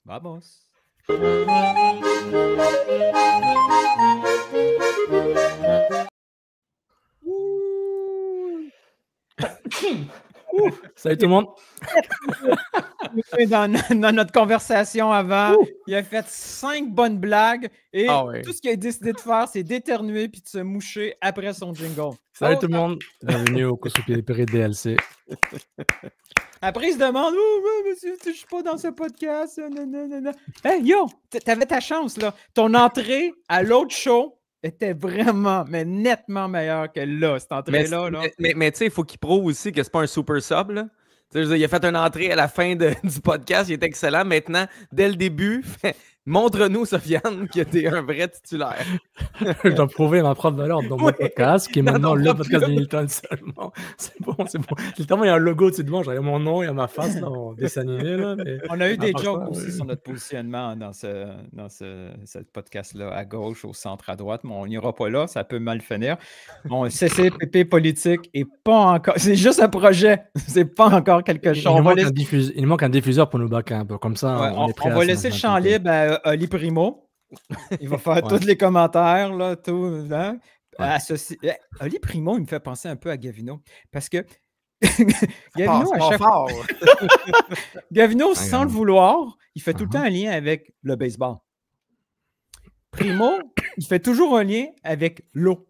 Vamos. Salut tout le monde. Dans notre conversation avant, il a fait 5 bonnes blagues et tout ce qu'il a décidé de faire, c'est d'éternuer puis de se moucher après son jingle. Salut tout le monde. Bienvenue au Costupier DLC. Après, il se demande monsieur, je suis pas dans ce podcast. Nanana. Hey, yo, t'avais ta chance, là. Ton entrée à l'autre show était vraiment, mais nettement meilleure que là, cette entrée-là. Mais tu sais, il faut qu'il prouve aussi que c'est pas un super sub, là. Il a fait une entrée à la fin du podcast, il est excellent. Maintenant, dès le début, montre-nous, Sofiane, que tu es un vrai titulaire. Je dois prouver ma propre valeur dans mon podcast, qui est maintenant le podcast de Milton seulement. C'est bon. Littéralement, il y a un logo dessus de moi, il y a mon nom, il y a ma face là, en dessin animé. Là, mais... On a eu des jokes aussi sur notre positionnement dans ce podcast-là, à gauche, au centre, à droite, mais on n'ira pas là, ça peut mal finir. Bon, CCPP politique est pas encore... C'est juste un projet, c'est pas encore quelque chose. Il manque un diffuseur pour nous backer un peu, comme ça, ouais, on est prêt. On va laisser le champ libre à Oli Primo. Il va faire tous les commentaires, là, tout. Hein? Oli Primo, il me fait penser un peu à Gavino, parce que Gavino, à chaque fois... Gavino, sans le vouloir, il fait tout le temps un lien avec le baseball. Primo, il fait toujours un lien avec l'eau.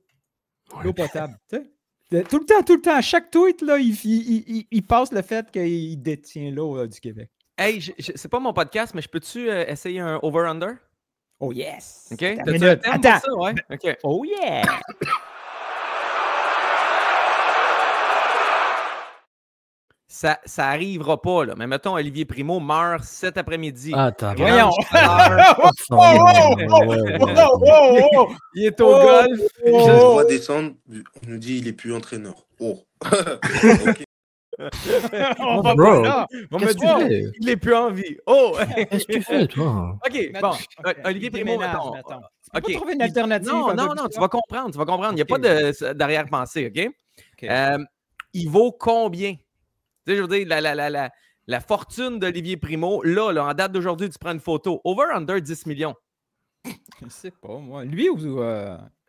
L'eau potable. Tu sais? Tout le temps, à chaque tweet, là, il passe le fait qu'il détient l'eau du Québec. Hey, c'est pas mon podcast, mais je peux-tu essayer un over-under? Oh yes! OK? Attends! Ça, ouais? OK. Oh yeah! Ça arrivera pas, là. Mais mettons, Olivier Primo meurt cet après-midi. Ah, t'as voyons! Il est au golf. Je vais descendre. On nous dit il est plus entraîneur. Oh! Okay. On va pas là. Qu'est-ce que tu fais? Il est plus en vie. Oh! Qu'est-ce que tu fais, toi? OK, bon. Olivier Primo, mettons. Tu peux pas trouver une alternative. Non, tu vas comprendre. Il n'y a pas d'arrière-pensée, OK? Il vaut combien? Tu sais, je veux dire, la fortune d'Olivier Primo, là, en date d'aujourd'hui, tu prends une photo. Over-under 10 millions. Je sais pas, moi. Lui ou...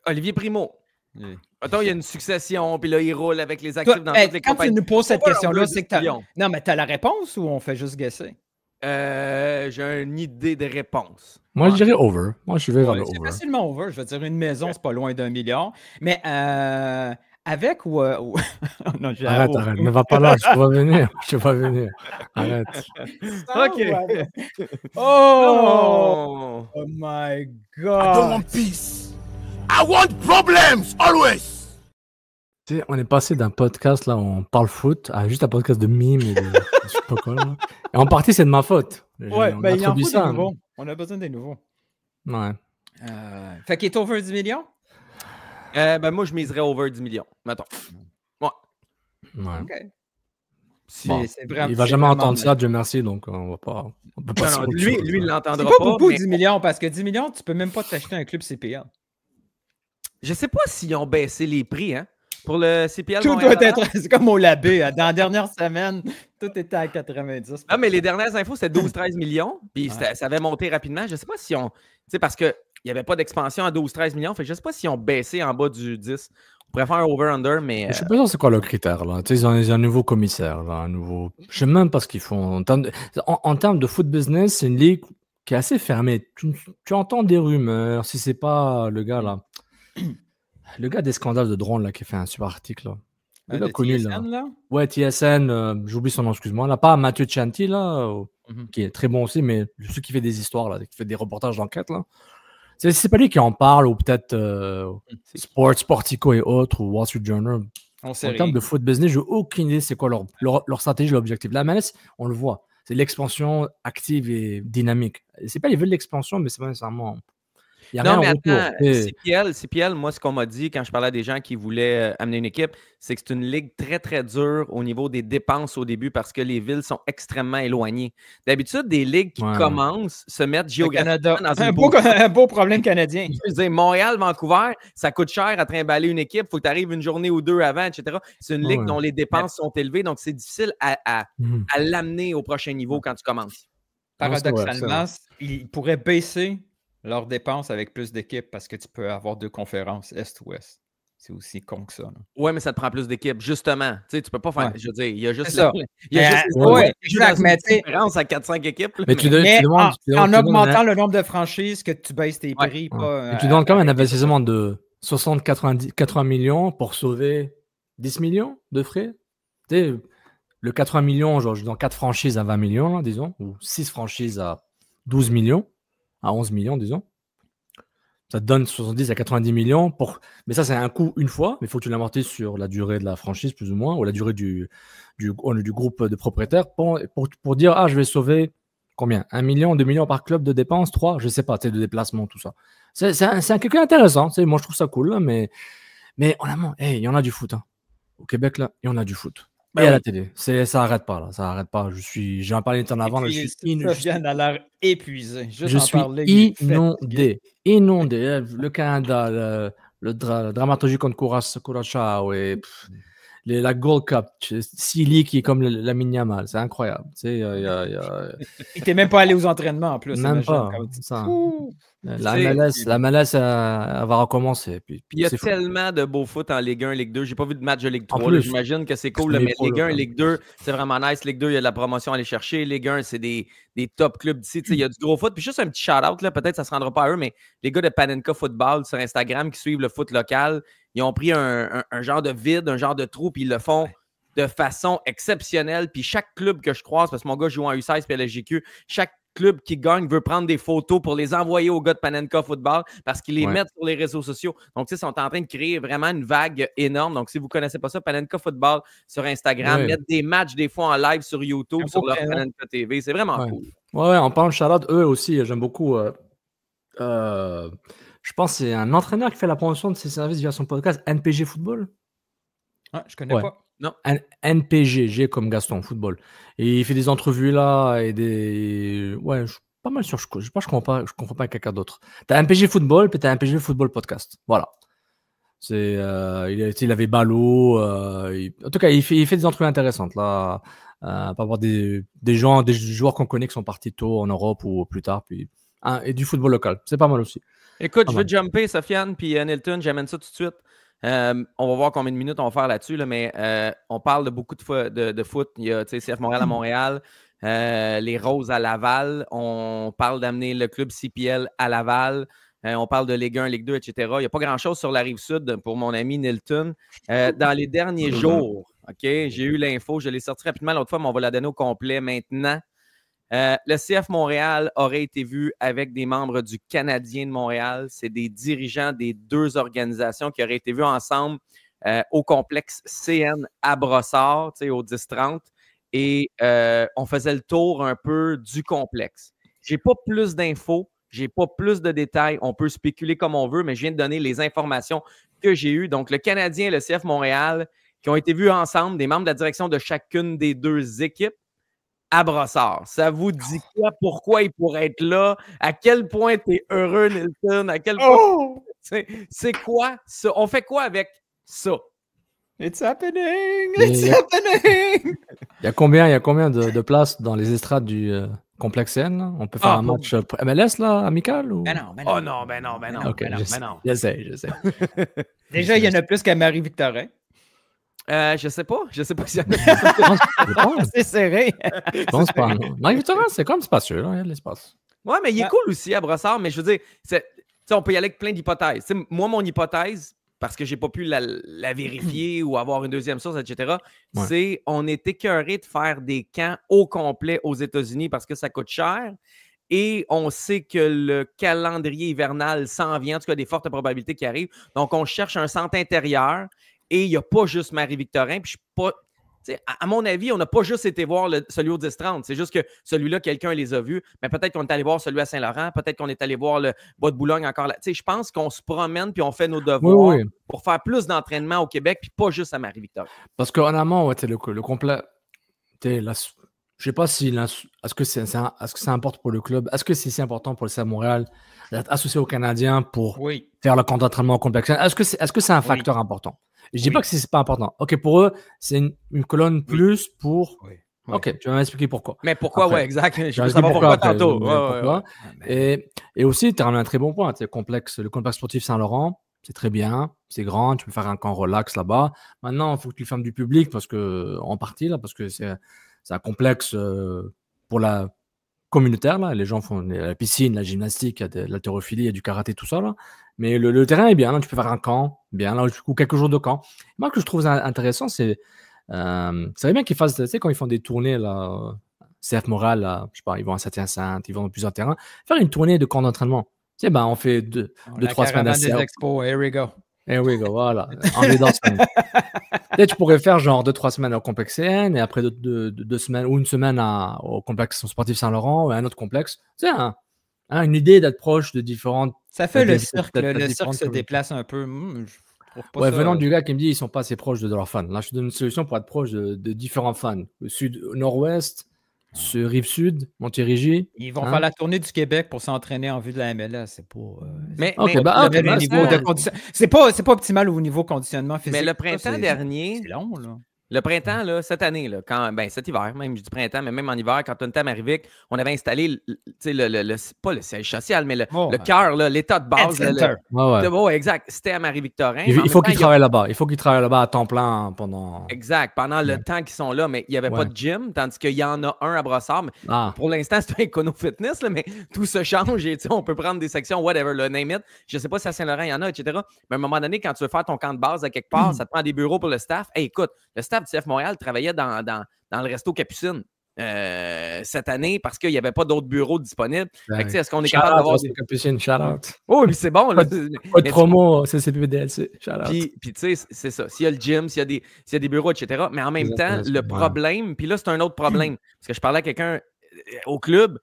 Olivier Primo. Oui. Attends, il y a une succession, puis là, il roule avec les actifs dans toutes les quand compagnies. Quand tu nous poses cette question-là, c'est que t'as... millions. Non, mais t'as la réponse ou on fait juste guesser? J'ai une idée de réponse. Moi, je dirais over. Moi, je vais vers le C'est over. facilement over. Je veux dire, une maison, c'est pas loin d'1 million. Mais avec ou... non, arrête. Ne va pas là. Je vais venir. Arrête. OK. Oh my God. I don't want peace. I want problems, always. Tu sais, on est passé d'un podcast, là, on parle foot, à juste un podcast de mimes et de je sais pas quoi, là. Et en partie, c'est de ma faute. Ouais, on ben il y en faut ça, des nouveaux. On a besoin des nouveaux. Ouais. Fait qu'il est over 10 millions? Ben moi, je miserais over 10 millions. Mettons. Ouais. OK. Bon, il va jamais entendre ça, Dieu merci, donc on va pas. On peut pas non, lui, il l'entendra pas. C'est pas beaucoup, 10 millions, parce que 10 millions, tu peux même pas t'acheter un club CPL. Je sais pas s'ils ont baissé les prix, hein? Pour le CPL. Tout doit être. C'est comme au Labé. Dans la dernière semaine, tout était à 90. Ah, mais les dernières infos, c'était 12-13 millions. Puis ça avait monté rapidement. Je sais pas si on. Tu sais, parce qu'il n'y avait pas d'expansion à 12-13 millions. Fait que je sais pas si on baissé en bas du 10. On pourrait faire un over-under, mais. Je sais pas c'est quoi le critère, là. Tu sais, ils ont un nouveau commissaire, là. Un nouveau. Je sais même pas ce qu'ils font. En termes de foot business, c'est une ligue qui est assez fermée. Tu entends des rumeurs. Si c'est pas le gars, là. Le gars des scandales de drone là, qui a fait un super article. Là. Le gars connu TSN, là? Ouais, TSN, j'oublie son nom, excuse-moi. Là, pas Mathieu Chanty, là, qui est très bon aussi, mais celui qui fait des histoires, là, qui fait des reportages d'enquête. Là. C'est pas lui qui en parle, ou peut-être Sportico et autres, ou Wall Street Journal. En termes de foot business, j'ai aucune idée c'est quoi leur stratégie, l'objectif. La MLS, on le voit. C'est l'expansion active et dynamique. C'est pas ils veulent l'expansion, mais c'est pas nécessairement. Non, mais attends, CPL, moi, ce qu'on m'a dit quand je parlais à des gens qui voulaient amener une équipe, c'est que c'est une ligue très, très dure au niveau des dépenses au début parce que les villes sont extrêmement éloignées. D'habitude, des ligues qui commencent se mettent géographiquement dans un beau problème canadien. Je veux dire, Montréal, Vancouver, ça coûte cher à trimballer une équipe. Il faut que tu arrives une journée ou deux avant, etc. C'est une ligue dont les dépenses sont élevées, donc c'est difficile à l'amener au prochain niveau quand tu commences. paradoxalement, ils pourraient baisser leurs dépenses avec plus d'équipes parce que tu peux avoir 2 conférences Est-Ouest. C'est aussi con que ça. Oui, mais ça te prend plus d'équipes, justement. Tu sais, tu peux pas faire. Je veux dire, il y a juste une conférence à 4-5 équipes. Mais tu demandes, en augmentant le nombre de franchises, que tu baisses tes prix. Et tu demandes quand même un investissement de 80 millions pour sauver 10 millions de frais. Tu sais, le 80 millions, genre, dans 4 franchises à 20 millions, là, disons, ou 6 franchises à 12 millions, à 11 millions, disons. Ça te donne 70 à 90 millions. Mais ça, c'est un coût une fois, mais il faut que tu l'amortisses sur la durée de la franchise, plus ou moins, ou la durée du groupe de propriétaires pour dire, je vais sauver combien 1 million, 2 millions par club de dépenses, 3, je ne sais pas, de déplacement, tout ça. C'est un calcul intéressant. Moi, je trouve ça cool, là, mais honnêtement, il y en a du foot. Hein. Au Québec, là, il y en a du foot. Et à la télé. Ça n'arrête pas, là. Ça n'arrête pas. J'en parlais en avant. Là, Sofiane a l'air épuisé. Je suis inondé. Inondé. Le Canada, le dramaturgie contre Curaçao et la Gold Cup. Sili qui est comme la Yamal. C'est incroyable. Il n'était même pas allé aux entraînements en plus. Même pas. Ça. La MLS va recommencer. Puis il y a tellement de beau foot en Ligue 1, Ligue 2. J'ai pas vu de match de Ligue 3. J'imagine que c'est cool, mais Ligue 1 et Ligue 2, c'est vraiment nice. Ligue 2, il y a de la promotion à aller chercher. Ligue 1, c'est des top clubs d'ici. Il y a du gros foot. Puis juste un petit shout-out, peut-être ça ne se rendra pas à eux, mais les gars de Panenka Football sur Instagram qui suivent le foot local, ils ont pris un genre de vide, un genre de trou, puis ils le font de façon exceptionnelle. Puis chaque club que je croise, parce que mon gars joue en U16 puis à la GQ, chaque club qui gagne veut prendre des photos pour les envoyer aux gars de Panenka Football parce qu'ils les mettent sur les réseaux sociaux. Donc, ils sont en train de créer vraiment une vague énorme. Donc, si vous ne connaissez pas ça, Panenka Football sur Instagram, mettre des matchs des fois en live sur YouTube, sur leur Panenka TV. C'est vraiment cool. Ouais, en parlant de shout-out, eux aussi, j'aime beaucoup. Je pense que c'est un entraîneur qui fait la promotion de ses services via son podcast NPG Football. Je connais pas. Non. NPG, G comme Gaston, football. Et il fait des entrevues là et des. Ouais, je suis pas mal sûr. Je comprends pas avec quelqu'un d'autre. T'as NPG Football, puis t'as NPG Football Podcast. Voilà. Il avait Ballot. En tout cas, il fait des entrevues intéressantes là. Pas avoir des joueurs qu'on connaît qui sont partis tôt en Europe ou plus tard. Puis, et du football local. C'est pas mal aussi. Écoute, je veux jumper, Sofiane, puis Nilton, j'amène ça tout de suite. On va voir combien de minutes on va faire là-dessus, là, mais on parle de beaucoup de foot. Il y a CF Montréal à Montréal, les Roses à Laval. On parle d'amener le club CPL à Laval. On parle de Ligue 1, Ligue 2, etc. Il n'y a pas grand-chose sur la Rive-Sud pour mon ami Nilton. Dans les derniers jours, j'ai eu l'info, je l'ai sorti rapidement l'autre fois, mais on va la donner au complet maintenant. Le CF Montréal aurait été vu avec des membres du Canadien de Montréal. C'est des dirigeants des 2 organisations qui auraient été vus ensemble au complexe CN à Brossard, au 10-30. Et on faisait le tour un peu du complexe. Je n'ai pas plus d'infos, je n'ai pas plus de détails. On peut spéculer comme on veut, mais je viens de donner les informations que j'ai eues. Donc, le Canadien et le CF Montréal qui ont été vus ensemble, des membres de la direction de chacune des 2 équipes, à Brossard. Ça vous dit quoi? Pourquoi il pourrait être là? À quel point tu es heureux, Nilton? À quel point... C'est quoi ça? On fait quoi avec ça? It's happening! It's happening! Il y a combien de places dans les estrades du complexe N? On peut faire un match MLS, là, amical? Ou... Ben non. Oh non, ben non. Je sais. Déjà, il y en a plus qu'à Marie-Victorin. Je sais pas s'il y en a. C'est serré. Je pense pas. Marie-Victorin, c'est comme spacieux, là, il y a de l'espace. Ouais, mais il est cool aussi à Brossard, mais je veux dire, on peut y aller avec plein d'hypothèses. Moi, mon hypothèse, parce que j'ai pas pu la vérifier ou avoir une deuxième source, etc., c'est on est écœuré de faire des camps au complet aux États-Unis parce que ça coûte cher. Et on sait que le calendrier hivernal s'en vient, en tout cas, des fortes probabilités qui arrivent. Donc, on cherche un centre intérieur. Et il n'y a pas juste Marie-Victorin. Puis à mon avis, on n'a pas juste été voir celui au 10-30. C'est juste que celui-là, quelqu'un les a vus. Mais peut-être qu'on est allé voir celui à Saint-Laurent. Peut-être qu'on est allé voir le Bois-de-Boulogne encore là. Je pense qu'on se promène puis on fait nos devoirs pour faire plus d'entraînement au Québec puis pas juste à Marie-Victorin. Parce qu'honnêtement, le complet... Je ne sais pas si... Est-ce que c'est important pour le club? Est-ce que c'est si important pour le CF Montréal d'être associé aux Canadiens pour faire le camp d'entraînement au complexe? Est-ce que c'est un facteur important? Je ne dis pas que c'est pas important. OK, pour eux, c'est une colonne plus pour OK, tu vas m'expliquer pourquoi. Mais pourquoi, Après, ouais, exact. Je je veux vais savoir expliquer pourquoi tantôt. pourquoi. Et aussi, tu as un très bon point. Le complexe sportif Saint-Laurent, c'est très bien, c'est grand, tu peux faire un camp relax là-bas. Maintenant, il faut que tu fermes du public en partie, là, parce que c'est un complexe pour la communautaire. Là. Les gens font la piscine, la gymnastique, il y a de l'haltérophilie, il y a du karaté, tout ça. Là. Mais le terrain est bien, là, tu peux faire un camp, bien, là, ou quelques jours de camp. Moi, ce que je trouve intéressant, c'est serait bien qu'ils fassent, tu sais, quand ils font des tournées, là, CF Montréal, là, je sais pas, ils vont à Saint-Hyacinthe, ils vont dans plusieurs terrains, faire une tournée de camp d'entraînement. Tu sais, ben, on fait 2-3 semaines à des expos, here we go. Here we go, voilà. Tu pourrais faire genre 2-3 semaines au complexe CN et après 2 semaines ou une semaine au complexe sportif Saint-Laurent ou à un autre complexe. Tu sais, une idée d'être proche de différentes. Ça fait le cirque. Le cirque se déplace un peu. Ouais, venant du gars qui me dit ils sont pas assez proches de leurs fans. Là, je te donne une solution pour être proche de différents fans. Nord-ouest, rive sud, Montérégie. Ils vont faire la tournée du Québec pour s'entraîner en vue de la MLS. C'est pas. C'est pas optimal au niveau conditionnement physique. Mais le printemps dernier. C'est long, là. Le printemps, là, cette année, là, cet hiver, même je dis printemps, mais même en hiver, quand on était à Marivic, on avait installé pas le siège social, mais le cœur, l'état de base. Exact. C'était à Marie-Victorin. Il faut qu'ils travaillent là-bas. Il faut qu'ils travaillent là-bas à temps plein pendant. Exact. Pendant le temps qu'ils sont là, mais il n'y avait pas de gym, tandis qu'il y en a un à Brossard. Mais pour l'instant, c'est un Econo Fitness, là, mais tout se change et on peut prendre des sections, whatever, le name it. Je ne sais pas si à Saint-Laurent, il y en a, etc. Mais à un moment donné, quand tu veux faire ton camp de base à quelque part, ça te prend des bureaux pour le staff. Hey, écoute, le staff du CF Montréal travaillait dans le resto Capucine cette année parce qu'il n'y avait pas d'autres bureaux disponibles. Est-ce qu'on est capable d'avoir des Capucine, shout-out. Oh, mais c'est bon. Pas de promo, CCPDLC, shout-out. Puis tu sais, c'est ça. S'il y a le gym, s'il y a des bureaux, etc. Mais en même temps, le problème, puis là, c'est un autre problème. Parce que je parlais à quelqu'un au club,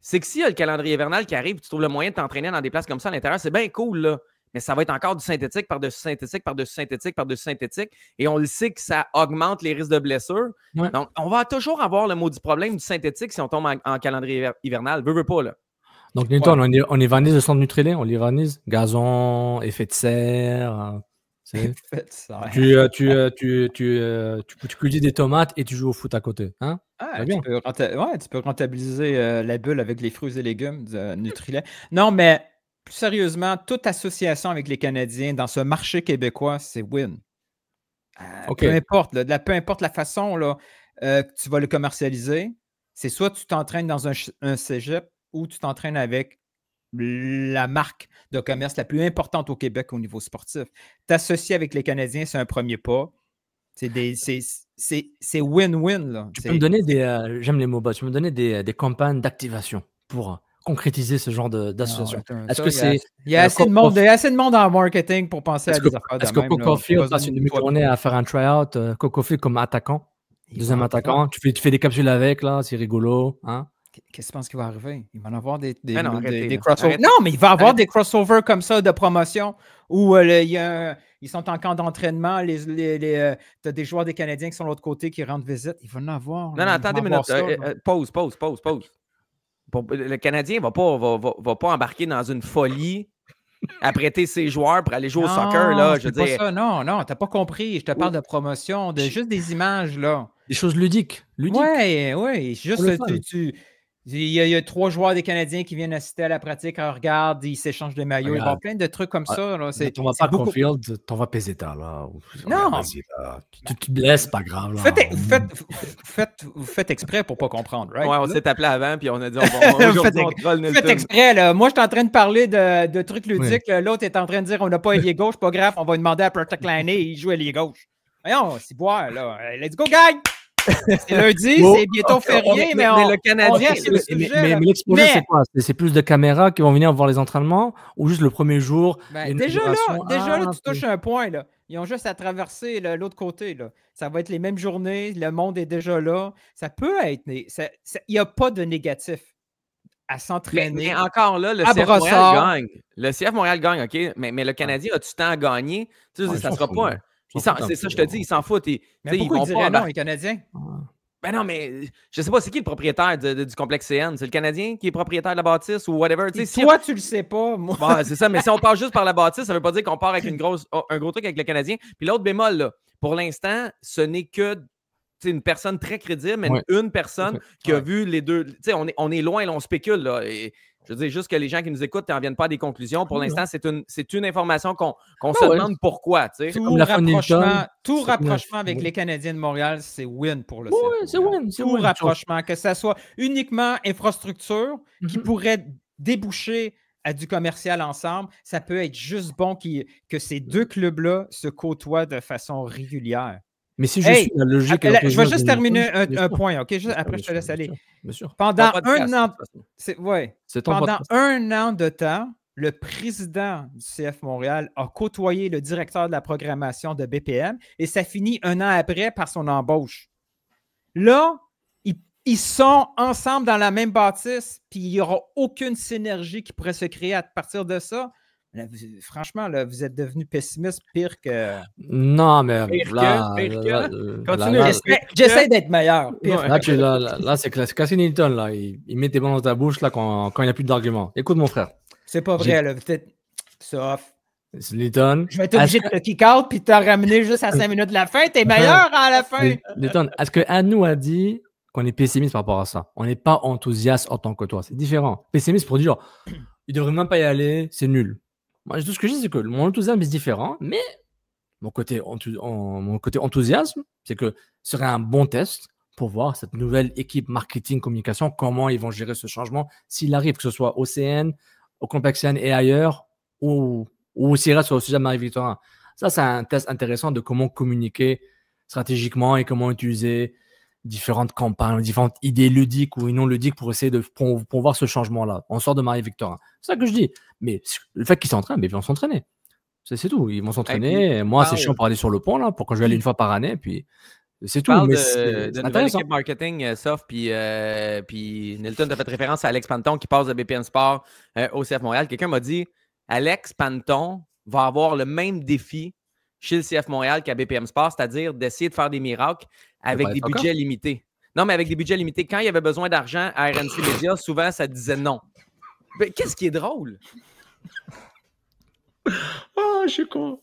c'est que s'il y a le calendrier hivernal qui arrive, tu trouves le moyen de t'entraîner dans des places comme ça à l'intérieur, c'est bien cool, là. Mais ça va être encore du synthétique par-dessus synthétique, par-dessus synthétique, par-dessus synthétique. Et on le sait que ça augmente les risques de blessures. Ouais. Donc, on va toujours avoir le maudit problème du synthétique si on tombe en calendrier hivernal. Veux pas, là. Donc, Newton, on évanise le centre Nutrilait, on l'évanise. Gazon, effet de serre. Tu cultives des tomates et tu joues au foot à côté. Hein? Tu peux rentabiliser la bulle avec les fruits et légumes de Nutrilait. Non, mais plus sérieusement, toute association avec les Canadiens dans ce marché québécois, c'est win. Peu importe la façon là, que tu vas le commercialiser, c'est soit tu t'entraînes dans un cégep ou tu t'entraînes avec la marque de commerce la plus importante au Québec au niveau sportif. T'associer avec les Canadiens, c'est un premier pas. C'est win-win. Là. Tu peux me donner j'aime les mots bas, tu peux me donner des campagnes d'activation pour concrétiser ce genre d'association. Est-ce que c'est. Il y a assez de monde en marketing pour penser à des affaires de Est-ce que Cocofield passe une demi-journée à faire un try-out, Cocofield comme attaquant, deuxième attaquant, tu fais des capsules avec, là, c'est rigolo. Hein? Qu'est-ce que tu penses qu'il va arriver? Il va y avoir des crossovers. Non, mais il va y avoir des crossovers comme ça de promotion où ils sont en camp d'entraînement. Tu as des joueurs des Canadiens qui sont de l'autre côté qui rendent visite. Il va en avoir. Non, attendez une minute. Pause. Le Canadien ne va pas embarquer dans une folie à prêter ses joueurs pour aller jouer au soccer. Là, je veux dire. Ça. Non, tu n'as pas compris. Je te parle de promotion, juste des images. Là. Des choses ludiques. Oui. Juste, il y a 3 joueurs des Canadiens qui viennent assister à la pratique. On regarde, ils s'échangent des maillots. Il y a plein de trucs comme ça. Là. On va pas Confield, t'en vas Peseta, là. Non. Tu te blesses, pas grave. Là. Vous faites exprès pour pas comprendre, right? Ouais, on s'est appelé avant, puis on a dit faites exprès, là. Moi, je suis en train de parler de trucs ludiques. Oui. L'autre est en train de dire on n'a pas ailier gauche, pas grave, on va demander à Protect Line et il joue ailier gauche. Voyons, c'est boire, là. Let's go, gang! C'est lundi, c'est bientôt férié, mais le Canadien, mais l'exposé, c'est quoi? C'est plus de caméras qui vont venir voir les entraînements ou juste le premier jour? Déjà là, tu touches un point. Là. Ils ont juste à traverser l'autre côté. Là. Ça va être les mêmes journées, le monde est déjà là. Ça peut être. Il n'y a pas de négatif à s'entraîner. Mais encore là, le CF Montréal gagne. Le CF Montréal gagne, OK? Mais le Canadien a du temps à gagner. Tu sais, ça ne sera pas. C'est ça, je te dis, ils s'en foutent. Mais pourquoi ils diraient non, les Canadiens? Ben non, mais je sais pas, c'est qui le propriétaire du complexe CN? C'est le Canadien qui est propriétaire de la bâtisse ou whatever? Toi, tu le sais pas, moi. Bon, c'est ça, mais si on part juste par la bâtisse, ça veut pas dire qu'on part avec un gros truc avec le Canadien. Puis l'autre bémol, là, pour l'instant, ce n'est que une personne très crédible, mais une personne qui a vu les deux. On est loin, là, on spécule. Là, et je veux dire juste que les gens qui nous écoutent n'en viennent pas à des conclusions. Pour l'instant, c'est une information qu'on se demande pourquoi. Tout rapprochement avec les Canadiens de Montréal, c'est win pour le CF. Oui, c'est win. Tout rapprochement, que ce soit uniquement infrastructure qui pourrait déboucher à du commercial ensemble, ça peut être juste bon que ces deux clubs-là se côtoient de façon régulière. Mais si je suis la logique... je vais juste terminer un point, OK? Après, je te laisse aller. Bien sûr. Pendant un an de temps, le président du CF Montréal a côtoyé le directeur de la programmation de BPM et ça finit un an après par son embauche. Là, ils sont ensemble dans la même bâtisse, puis il n'y aura aucune synergie qui pourrait se créer à partir de ça. Là, franchement, là, vous êtes devenu pessimiste pire que... Non, mais j'essaie d'être meilleur. Là, c'est Casey Newton. Là. Il met tes mains dans ta bouche là, quand il n'y a plus d'arguments. Écoute, mon frère. C'est pas vrai, là. Peut-être sauf. Newton. Je vais être obligé de te kick-out puis de te ramener juste à 5 minutes de la fin. T'es meilleur à la fin. Newton, est-ce que Anou a dit qu'on est pessimiste par rapport à ça? On n'est pas enthousiaste en tant que toi. C'est différent. Pessimiste pour dire, il devrait même pas y aller, c'est nul. Moi, tout ce que je dis, c'est que mon enthousiasme est différent, mais mon côté enthousiasme, c'est que ce serait un bon test pour voir cette nouvelle équipe marketing, communication, comment ils vont gérer ce changement s'il arrive, que ce soit au CN, au Complexe CN et ailleurs, ou s'il reste sur le sujet de Marie-Victorin. Ça, c'est un test intéressant de comment communiquer stratégiquement et comment utiliser différentes campagnes, différentes idées ludiques ou non ludiques pour essayer de voir ce changement-là. On sort de Marie-Victorin. C'est ça que je dis. Mais le fait qu'ils s'entraînent, ils vont s'entraîner. C'est tout. Ils vont s'entraîner. Moi, c'est chiant pour aller sur le pont, là, pour quand je vais aller une fois par année. Puis c'est tout. Mais de nouvelle équipe marketing, Sof, puis Nilton a fait référence à Alex Panton qui passe de BPM Sport au CF Montréal. Quelqu'un m'a dit Alex Panton va avoir le même défi chez le CF Montréal qu'à BPM Sport, c'est-à-dire d'essayer de faire des miracles avec des budgets limités. Non, mais avec des budgets limités. Quand il y avait besoin d'argent à RNC Media, souvent, ça disait non. Mais qu'est-ce qui est drôle? Oh, je suis con.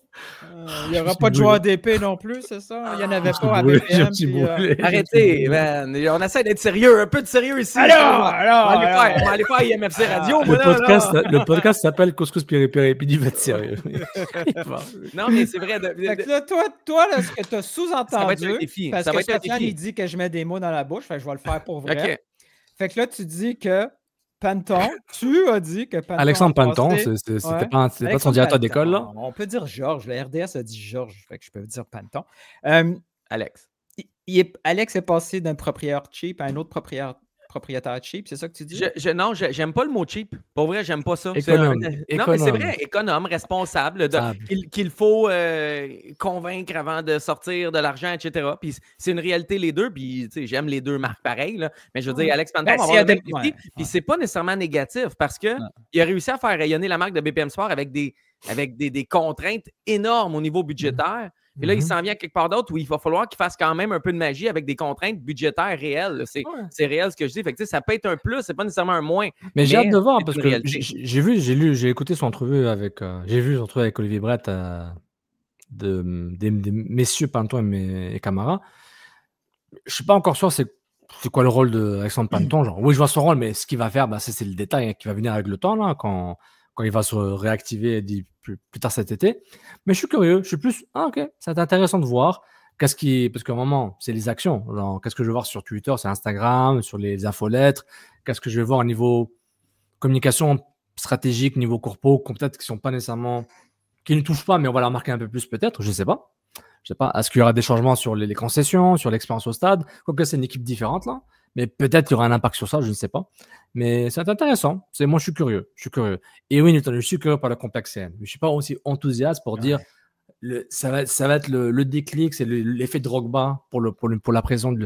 Il n'y aura pas de joueur d'épée non plus, c'est ça? Il n'y en avait pas à BPM. Arrêtez, man. On essaie d'être sérieux. Un peu de sérieux ici. On va aller faire IMFC Radio. Le podcast s'appelle Couscous Piri-Piri, puis il va être sérieux. Non, mais c'est vrai. Là, toi là, ce que tu as sous-entendu, parce que Sofiane, il dit que je mets des mots dans la bouche, fait que je vais le faire pour vrai. Okay. Fait que là, tu dis que Panton, tu as dit que Panton. Alexandre Panton, c'était pas son directeur d'école, là. On peut dire Georges. Le RDS a dit Georges, fait que je peux dire Panton. Alex. Alex est passé d'un propriétaire cheap à un autre propriétaire cheap, c'est ça que tu dis? Non, j'aime pas le mot cheap. Pour vrai, j'aime pas ça. Économe. Non, mais c'est vrai, économe, responsable, qu'il faut convaincre avant de sortir de l'argent, etc. Puis c'est une réalité, les deux. Puis j'aime les deux marques pareilles. Là. Mais je veux dire, Alex Panton va avoir le même défi. Puis c'est pas nécessairement négatif parce qu'il a réussi à faire rayonner la marque de BPM Sport avec des contraintes énormes au niveau budgétaire. Et là, il s'en vient quelque part d'autre où il va falloir qu'il fasse quand même un peu de magie avec des contraintes budgétaires réelles. C'est réel ce que je dis. Fait que, ça peut être un plus, c'est pas nécessairement un moins. Mais j'ai hâte de voir parce que j'ai écouté son entrevue avec Olivier Brett des messieurs Panton et Camara. Je suis pas encore sûr c'est quoi le rôle d'Alexandre Panton. Genre, oui, je vois son rôle, mais ce qu'il va faire, c'est le détail qui va venir avec le temps là, quand il va se réactiver plus tard cet été. Mais je suis curieux, je suis plus, ok, c'est intéressant de voir. Parce qu'à un moment, c'est les actions. Qu'est-ce que je vais voir sur Twitter, c'est Instagram, sur les infolettres. Qu'est-ce que je vais voir au niveau communication stratégique, niveau corpo, peut-être qui sont pas nécessairement, qui ne touchent pas, mais on va la remarquer un peu plus peut-être, je sais pas. Est-ce qu'il y aura des changements sur les concessions, sur l'expérience au stade? Quoique c'est une équipe différente là. Mais peut-être qu'il y aura un impact sur ça, je ne sais pas. Mais c'est intéressant. Moi, je suis curieux. Et oui, Newton, je suis curieux par le Complexe CN. Je ne suis pas aussi enthousiaste pour dire ça va être le déclic, c'est l'effet Drogba pour la pré-saison du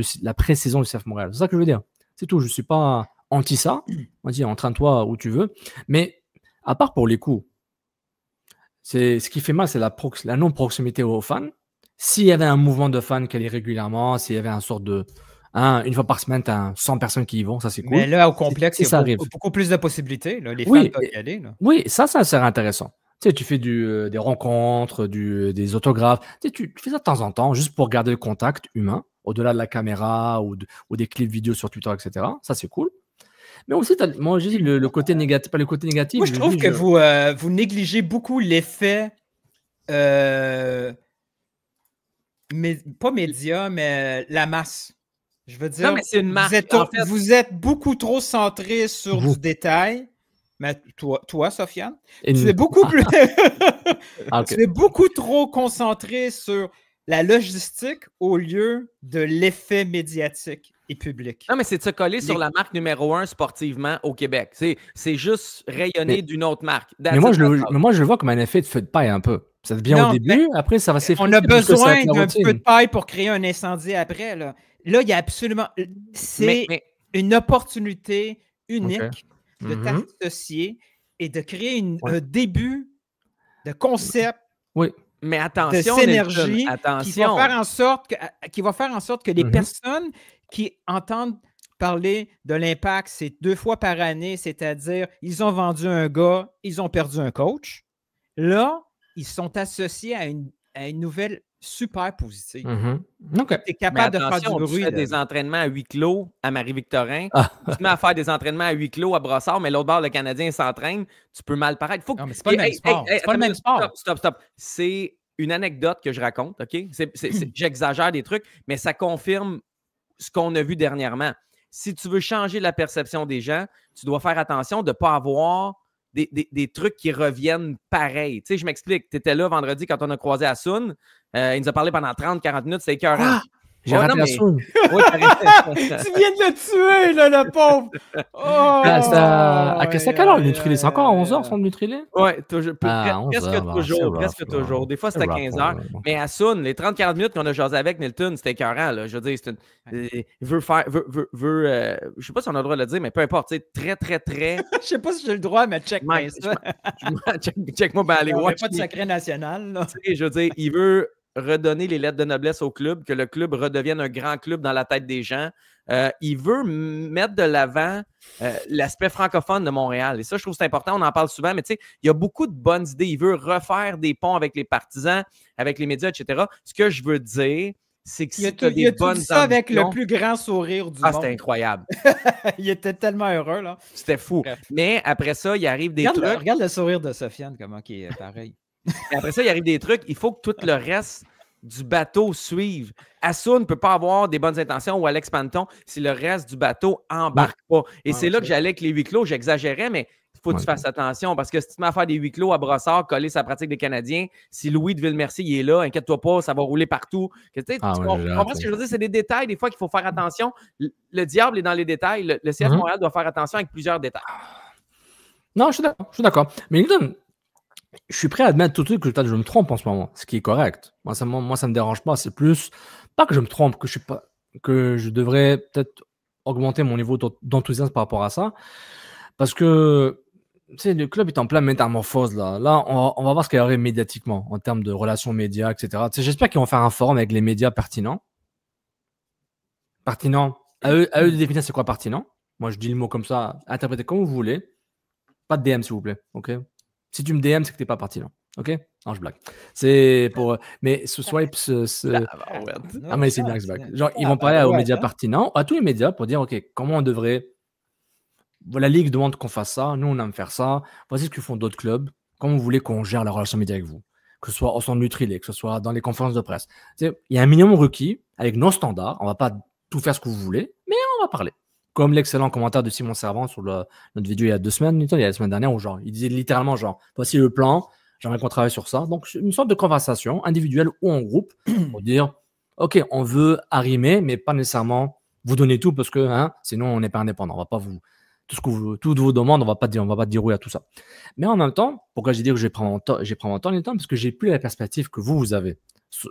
CF Montréal. C'est ça que je veux dire. C'est tout. Je ne suis pas anti ça. On dit entraîne-toi où tu veux. Mais à part pour les coups, ce qui fait mal, c'est la non-proximité aux fans. S'il y avait un mouvement de fans qui allait régulièrement, s'il y avait un sorte de une fois par semaine, tu as 100 personnes qui y vont, ça c'est cool. Mais là, au complexe, il y a beaucoup plus de possibilités. Là. Les fans peuvent y aller. Là. Oui, ça serait intéressant. Tu sais, tu fais des rencontres, des autographes. Tu sais, tu fais ça de temps en temps, juste pour garder le contact humain, au-delà de la caméra ou des clips vidéo sur Twitter, etc. Ça, c'est cool. Mais aussi, moi, j'ai dit le côté négatif, pas le côté négatif. Moi, je trouve que vous négligez beaucoup l'effet, mais pas média, mais la masse. Je veux dire, non, mais c'est une marque. Vous êtes beaucoup trop centré sur du détail. Mais toi, Sofiane, tu es beaucoup plus. Tu es beaucoup trop concentré sur la logistique au lieu de l'effet médiatique et public. Non, mais c'est de se coller sur la marque numéro 1 sportivement au Québec. C'est juste rayonner d'une autre marque. Mais moi, je le vois comme un effet de feu de paille un peu. Ça devient au début, après, ça va s'effriter. On a besoin d'un feu de paille pour créer un incendie après. Là, il y a absolument. C'est une opportunité unique de t'associer et de créer un début de concept. Oui. Mais attention, de synergie qui va faire en sorte que les personnes qui entendent parler de l'impact, c'est 2 fois par année, c'est-à-dire ils ont vendu un gars, ils ont perdu un coach. Là, ils sont associés à une nouvelle super positive. Okay. Tu es capable de faire du bruit. Tu fais des entraînements à huis clos à Marie-Victorin. Tu te mets à faire des entraînements à huis clos à Brossard, mais l'autre bord, le Canadien s'entraîne. Tu peux mal paraître. Non, mais c'est pas le même sport. C'est pas le même sport. Stop. C'est une anecdote que je raconte, OK? J'exagère des trucs, mais ça confirme ce qu'on a vu dernièrement. Si tu veux changer la perception des gens, tu dois faire attention de ne pas avoir des trucs qui reviennent pareil. Tu sais, je m'explique. Tu étais là vendredi quand on a croisé Asun. Il nous a parlé pendant 30-40 minutes. C'était écœurant. J'ai raté Asun. Tu viens de le tuer, là, le pauvre. C'est à quelle heure le Nutrilé? C'est encore à 11h, son Nutrilé? Oui, presque toujours. Des fois, c'est à 15h. Mais Asun, les 30-40 minutes qu'on a jasé avec Nilton, c'était écœurant. Là. Je veux dire, il veut faire. Je sais pas si on a le droit de le dire, mais peu importe. Très, très, très. Je sais pas si j'ai le droit, mais check-moi ça. Check-moi, ben allez, watch. Pas de secret national. Là. Je veux dire, il veut redonner les lettres de noblesse au club, que le club redevienne un grand club dans la tête des gens. Il veut mettre de l'avant l'aspect francophone de Montréal. Et ça, je trouve que c'est important. On en parle souvent, mais tu sais, il y a beaucoup de bonnes idées. Il veut refaire des ponts avec les partisans, avec les médias, etc. Ce que je veux dire, c'est que si tu as des bonnes ça avec le plus grand sourire du monde. C'était incroyable. Il était tellement heureux, là. C'était fou. Mais après ça, il arrive des trucs. Regarde le sourire de Sofiane, comment il est pareil. Et après ça, il arrive des trucs. Il faut que tout le reste du bateau suive. Asun ne peut pas avoir des bonnes intentions ou Alex Panton si le reste du bateau embarque pas. Et c'est là que j'allais avec les huis clos. J'exagérais, mais il faut que tu fasses attention parce que si tu te mets à faire des huis clos à Brossard, coller sa pratique des Canadiens, si Louis de Ville-Mercier il est là, inquiète-toi pas, ça va rouler partout. Tu comprends ce que je veux dire? C'est des détails des fois qu'il faut faire attention. Le diable est dans les détails. Le CF Montréal doit faire attention avec plusieurs détails. Non, je suis d'accord. Mais Nilton, je suis prêt à admettre tout de suite que je me trompe en ce moment, ce qui est correct. Moi, ça me dérange pas. C'est plus, pas que je me trompe, que je devrais peut-être augmenter mon niveau d'enthousiasme par rapport à ça. Parce que, tu sais, le club est en pleine métamorphose, là. Là, on va voir ce qu'il y aurait médiatiquement, en termes de relations médias, etc. Tu sais, j'espère qu'ils vont faire un forum avec les médias pertinents. Pertinent. À eux de définir c'est quoi pertinent. Moi, je dis le mot comme ça, interprétez comme vous voulez. Pas de DM, s'il vous plaît, ok? Si tu me DM, c'est que t'es pas parti là. OK? Non, je blague. C'est pour. Mais ce swipe, Ah, mais c'est une blague. Genre, ils vont parler aux médias pertinents, à tous les médias, pour dire OK, comment on devrait. La Ligue demande qu'on fasse ça. Nous, on aime faire ça. Voici ce que font d'autres clubs. Comment vous voulez qu'on gère la relation média avec vous? Que ce soit au centre Nutrilé, que ce soit dans les conférences de presse. Il y a un minimum requis avec nos standards. On va pas tout faire ce que vous voulez, mais on va parler. Comme l'excellent commentaire de Simon Servant sur notre vidéo il y a 2 semaines, il y a la semaine dernière, où genre, il disait littéralement genre, voici le plan, j'aimerais qu'on travaille sur ça. Donc, une sorte de conversation individuelle ou en groupe pour dire, OK, on veut arrimer, mais pas nécessairement vous donner tout parce que sinon on n'est pas indépendant. On va pas vous toutes vos demandes, on va pas dire oui à tout ça. Mais en même temps, pourquoi j'ai dit que je vais prendre mon temps, parce que j'ai plus la perspective que vous avez.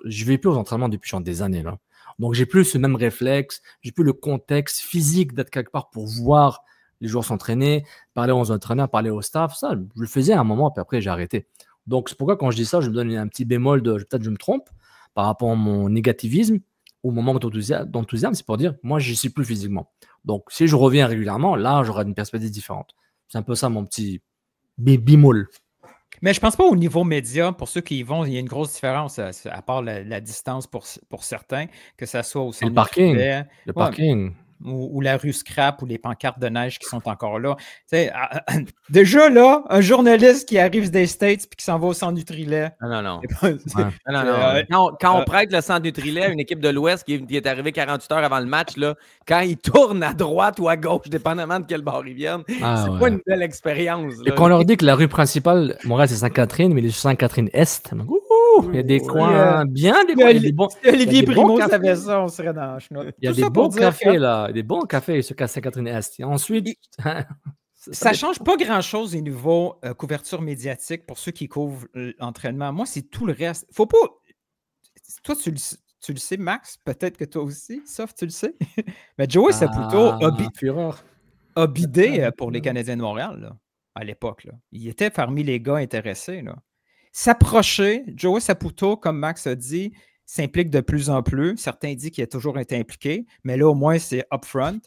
Je vais plus aux entraînements depuis genre des années là. Donc, j'ai plus ce même réflexe, j'ai plus le contexte physique d'être quelque part pour voir les joueurs s'entraîner, parler aux entraîneurs, parler au staff. Ça, je le faisais à un moment, puis après, j'ai arrêté. Donc, c'est pourquoi quand je dis ça, je me donne un petit bémol de peut-être je me trompe par rapport à mon négativisme ou mon manque d'enthousiasme. C'est pour dire, moi, je n'y suis plus physiquement. Donc, si je reviens régulièrement, là, j'aurai une perspective différente. C'est un peu ça mon petit bémol. Mais je pense pas au niveau média, pour ceux qui y vont, il y a une grosse différence, à part la distance pour certains, que ça soit au centre le parking. Ou la rue Scrap ou les pancartes de neige qui sont encore là. Déjà, là, un journaliste qui arrive des States et qui s'en va au centre Nutrilait. Non. Quand on prête le centre Nutrilait à une équipe de l'Ouest qui est arrivée 48 heures avant le match, là, quand ils tournent à droite ou à gauche, dépendamment de quel bord ils viennent, c'est pas une belle expérience. Et quand on leur dit que la rue principale, Montréal, c'est Sainte-Catherine, mais les Sainte-Catherine-Est, il y a des coins bien, des coins. Olivier Primo savait ça, on serait dans la chenoute. Il y a des bons cafés, là. Des bons cafés, ce qu'à Sainte-Catherine-Est. Et ensuite... ça change pas grand-chose au niveau couverture médiatique pour ceux qui couvrent l'entraînement. Moi, c'est tout le reste. Faut pas... Toi, tu le sais, Max. Peut-être que toi aussi, sauf tu le sais. Mais Joey Saputo a bidé pour les Canadiens de Montréal, là, à l'époque. Là. Il était parmi les gars intéressés, là. S'approcher, Joey Saputo, comme Max a dit, s'implique de plus en plus. Certains disent qu'il a toujours été impliqué, mais là, au moins, c'est upfront.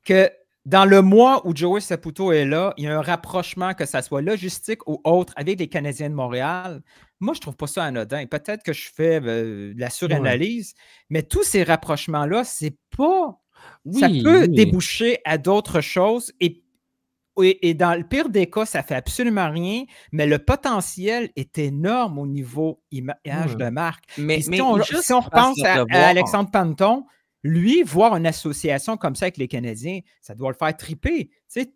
Que dans le mois où Joey Saputo est là, il y a un rapprochement, que ça soit logistique ou autre, avec les Canadiens de Montréal. Moi, je ne trouve pas ça anodin. Peut-être que je fais de la suranalyse, mais tous ces rapprochements-là, c'est pas... ça peut déboucher à d'autres choses et dans le pire des cas, ça fait absolument rien, mais le potentiel est énorme au niveau image de marque. Mais si on repense à Alexandre Panton, lui, voir une association comme ça avec les Canadiens, ça doit le faire triper. Tu sais,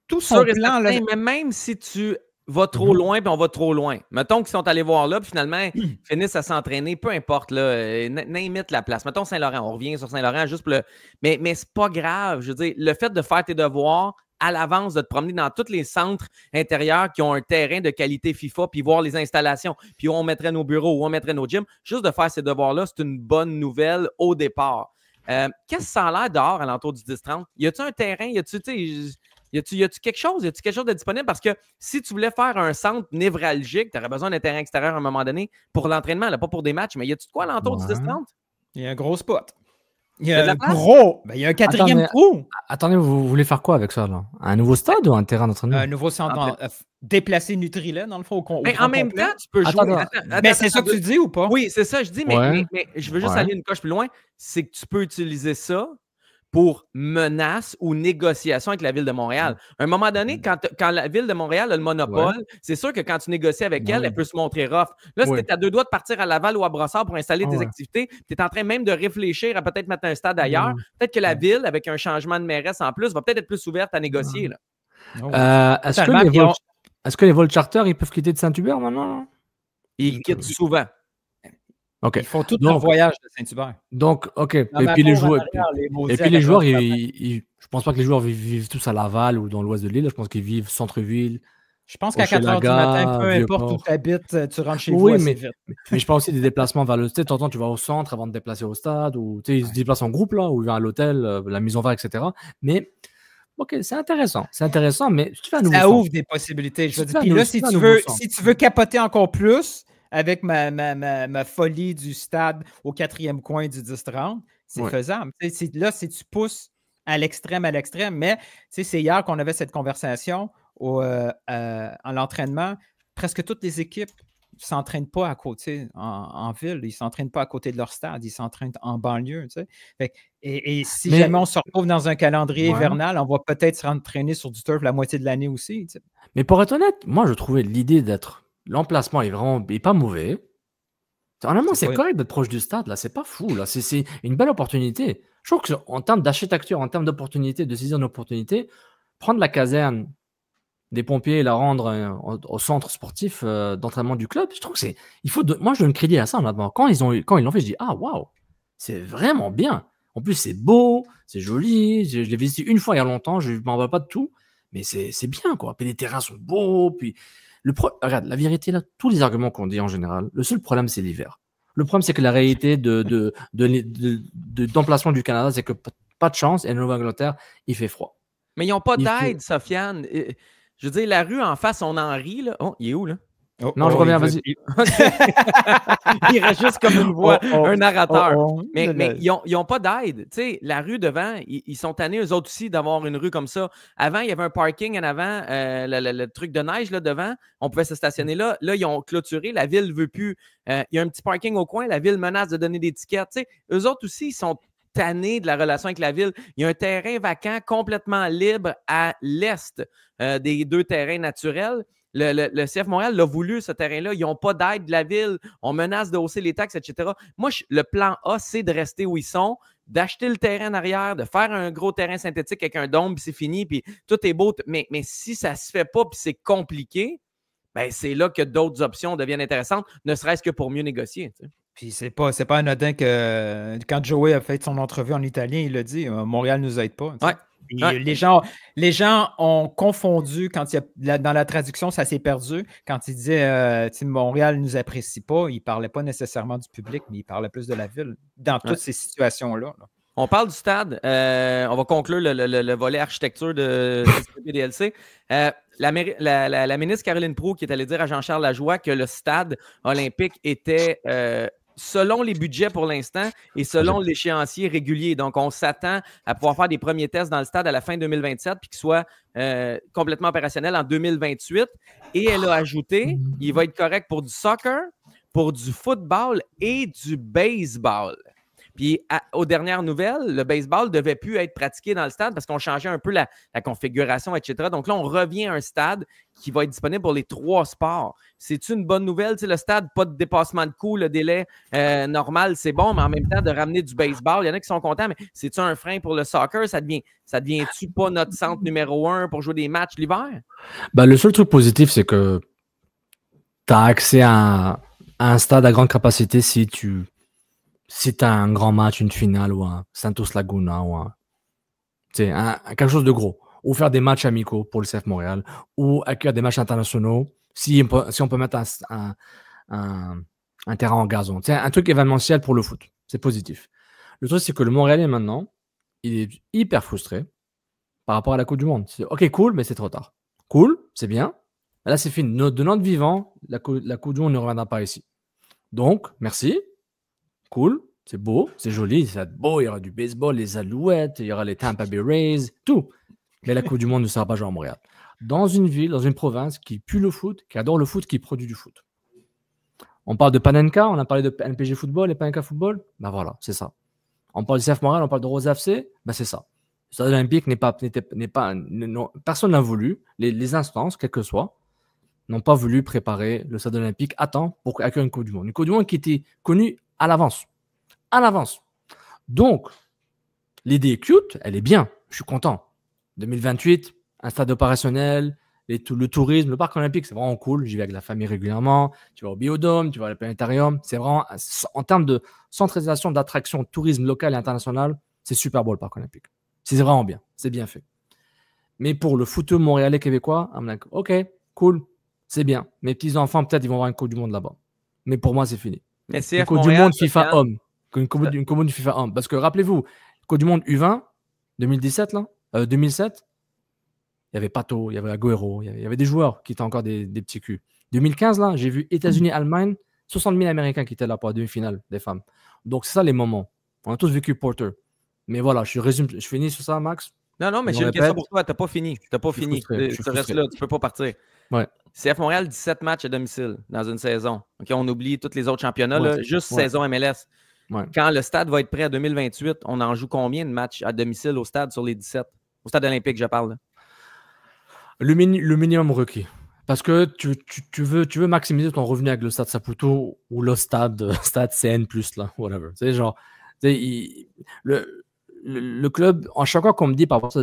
tout son plan... là, mais même si tu vas trop loin, puis on va trop loin. Mettons qu'ils sont allés voir là, puis finalement, ils finissent à s'entraîner, peu importe, là, n'imite la place. Mettons Saint-Laurent, on revient sur Saint-Laurent juste pour le... Mais c'est pas grave, je veux dire, le fait de faire tes devoirs à l'avance, de te promener dans tous les centres intérieurs qui ont un terrain de qualité FIFA, puis voir les installations, puis où on mettrait nos bureaux, où on mettrait nos gyms, juste de faire ces devoirs-là, c'est une bonne nouvelle au départ. Qu'est-ce que ça a l'air dehors à l'entour du 10-30? Y a-tu un terrain? Y a-tu quelque chose? Y a-tu quelque chose de disponible? Parce que si tu voulais faire un centre névralgique, tu aurais besoin d'un terrain extérieur à un moment donné pour l'entraînement, là, pas pour des matchs, mais y a-tu de quoi à l'entour du 10-30? Il y a un gros spot. Il y a un gros. Ben, il y a un quatrième trou. Attendez, vous voulez faire quoi avec ça, là? Un nouveau stade ou un terrain d'entraînement? Un nouveau centre. Déplacer Nutrilait, dans le fond, mais en même temps, tu peux jouer. Mais c'est ça que tu dis ou pas? Oui, c'est ça, je dis, mais je veux juste aller une coche plus loin. C'est que tu peux utiliser ça pour menace ou négociation avec la Ville de Montréal. À un moment donné, quand la Ville de Montréal a le monopole, c'est sûr que quand tu négocies avec elle, elle peut se montrer rough. Là, si tu es à deux doigts de partir à Laval ou à Brossard pour installer tes activités, tu es en train même de réfléchir à peut-être mettre un stade ailleurs. Peut-être que la Ville, avec un changement de mairesse en plus, va peut-être être plus ouverte à négocier. Là. Est-ce que les vols charter, ils peuvent quitter de Saint-Hubert maintenant? Ils quittent souvent. Okay. Ils font tout leur voyage de Saint-Hubert. Donc, OK. Et puis les joueurs, je pense pas que les joueurs vivent tous à Laval ou dans l'ouest de l'île. Je pense qu'ils vivent centre-ville. Je pense qu'à 4 h du matin, peu importe où tu habites, tu rentres chez vous assez vite. Mais je parle aussi des déplacements vers le stade. T'entends, tu vas au centre avant de te déplacer au stade, ou ils se déplacent en groupe, là, ou ils vont à l'hôtel, la mise en valeur, etc. Mais, OK, c'est intéressant. C'est intéressant, mais si tu fais un nouveau ça ouvre des possibilités. Je veux dire, puis là, si tu veux capoter encore plus, avec ma folie du stade au 4e coin du 10-30, c'est faisable. Là, si tu pousses à l'extrême, mais c'est hier qu'on avait cette conversation en l'entraînement. Presque toutes les équipes ne s'entraînent pas à côté, en ville. Ils ne s'entraînent pas à côté de leur stade. Ils s'entraînent en banlieue. Et si jamais on se retrouve dans un calendrier hivernal, on va peut-être s'entraîner sur du turf la moitié de l'année aussi. T'sais. Mais pour être honnête, moi, je trouvais l'idée d'être... L'emplacement est pas mauvais. Honnêtement, c'est correct d'être proche du stade. Là, c'est pas fou. Là, c'est une belle opportunité. Je trouve qu'en termes d'architecture, en termes d'opportunité, de saisir une opportunité, prendre la caserne des pompiers et la rendre au centre sportif d'entraînement du club, je trouve que moi, je donne crédit à ça. Honnêtement. Quand ils l'ont fait, je dis waouh, c'est vraiment bien. En plus, c'est beau, c'est joli. Je l'ai visité une fois il y a longtemps. Je m'en vais pas de tout, mais c'est bien quoi. Puis les terrains sont beaux. Puis regarde, la vérité, là, tous les arguments qu'on dit en général, le seul problème, c'est l'hiver. Le problème, c'est que la réalité d'emplacement du Canada, c'est que pas de chance, et en Nouvelle-Angleterre, il fait froid. Mais ils n'ont pas d'aide, Sofiane. Je veux dire, la rue en face, on en rit. Là. Oh, il est où, là? Non, je reviens, vas-y. Il reste juste comme une voix, un narrateur. Mais ils n'ont pas d'aide. Tu sais, la rue devant, ils sont tannés, eux autres aussi, d'avoir une rue comme ça. Avant, il y avait un parking en avant, le truc de neige là, devant. On pouvait se stationner là. Là, ils ont clôturé. La ville ne veut plus. Il y a un petit parking au coin. La ville menace de donner des tickets. Tu sais, eux autres aussi, ils sont tannés de la relation avec la ville. Il y a un terrain vacant complètement libre à l'est des 2 terrains naturels. Le CF Montréal l'a voulu, ce terrain-là. Ils n'ont pas d'aide de la ville. On menace de hausser les taxes, etc. Moi, le plan A, c'est de rester où ils sont, d'acheter le terrain en arrière, de faire un gros terrain synthétique avec un dôme, puis c'est fini, puis tout est beau. Mais si ça ne se fait pas, puis c'est compliqué, ben c'est là que d'autres options deviennent intéressantes, ne serait-ce que pour mieux négocier. Tu sais. Puis c'est pas anodin que quand Joey a fait son entrevue en italien, il a dit Montréal ne nous aide pas. Ouais. Ouais. Les gens ont confondu quand dans la traduction, ça s'est perdu. Quand il disait Montréal ne nous apprécie pas, il ne parlait pas nécessairement du public, mais il parlait plus de la ville dans toutes ces situations-là. On parle du stade. On va conclure le volet architecture de CCPDLC. La ministre Caroline Proulx qui est allée dire à Jean-Charles Lajoie que le stade olympique était selon les budgets pour l'instant et selon l'échéancier régulier. Donc, on s'attend à pouvoir faire des premiers tests dans le stade à la fin 2027 puis qu'il soit complètement opérationnel en 2028. Et elle a ajouté, il va être correct pour du soccer, pour du football et du baseball. Puis, aux dernières nouvelles, le baseball ne devait plus être pratiqué dans le stade parce qu'on changeait un peu la configuration, etc. Donc là, on revient à un stade qui va être disponible pour les 3 sports. C'est une bonne nouvelle? Tu sais, le stade, pas de dépassement de coût, le délai normal, c'est bon, mais en même temps, de ramener du baseball, il y en a qui sont contents, mais c'est-tu un frein pour le soccer? Ça devient-tu pas notre centre numéro 1 pour jouer des matchs l'hiver? Ben, le seul truc positif, c'est que tu as accès à un stade à grande capacité si tu as un grand match, une finale ou un Santos Laguna ou quelque chose de gros. Ou faire des matchs amicaux pour le CF Montréal ou accueillir des matchs internationaux si on peut mettre un terrain en gazon. Un truc événementiel pour le foot. C'est positif. Le truc, c'est que le Montréalais maintenant, il est hyper frustré par rapport à la Coupe du Monde. C'est OK, cool, mais c'est trop tard. Cool, c'est bien. Là, c'est fini. De notre vivant, la Coupe du Monde ne reviendra pas ici. Donc, merci. Cool, c'est beau, c'est joli, ça va être beau, il y aura du baseball, les Alouettes, il y aura les Tampa Bay Rays, tout. Mais la Coupe du Monde ne sera pas jouée à Montréal. Dans une ville, dans une province qui pue le foot, qui adore le foot, qui produit du foot. On parle de Panenka, on a parlé de NPG Football et Panenka Football, ben voilà, c'est ça. On parle du CF Montréal, on parle de Rose FC, ben c'est ça. Le stade olympique personne n'a voulu, les instances, quelles que soient, n'ont pas voulu préparer le stade olympique à temps pour accueillir une Coupe du Monde. Une Coupe du Monde qui était connue à l'avance. Donc, l'idée est cute, elle est bien, je suis content. 2028, un stade opérationnel, le tourisme, le parc olympique, c'est vraiment cool. J'y vais avec la famille régulièrement. Tu vas au Biodôme, tu vas au planétarium. C'est vraiment, en termes de centralisation d'attractions, tourisme local et international, c'est super beau le parc olympique. C'est vraiment bien, c'est bien fait. Mais pour le footeux montréalais québécois, I'm like, OK, cool, c'est bien. Mes petits-enfants, peut-être, ils vont voir une Coupe du Monde là-bas. Mais pour moi, c'est fini. Mais une Coupe du Monde FIFA homme. Une Coupe du Monde FIFA homme. Parce que rappelez-vous, Coupe du Monde U20, 2017, là, 2007, il y avait Pato, il y avait Agüero, il y avait des joueurs qui étaient encore des petits culs. 2015, là, j'ai vu États-Unis-Allemagne, 60 000 Américains qui étaient là pour la demi-finale des femmes. Donc, c'est ça les moments. On a tous vécu Porter. Mais voilà, je finis sur ça, Max. Non, mais j'ai une question pour toi. Tu n'as pas fini. Tu restes là, tu ne peux pas partir. Ouais. CF Montréal, 17 matchs à domicile dans une saison. Okay, on oublie tous les autres championnats, juste saison MLS. Ouais. Quand le stade va être prêt à 2028, on en joue combien de matchs à domicile au stade sur les 17? Au stade olympique, je parle. Là. Le minimum requis. Parce que tu veux maximiser ton revenu avec le stade Saputo ou le stade CN+, là, whatever. Tu sais, genre, le club, en chaque fois qu'on me dit, par rapport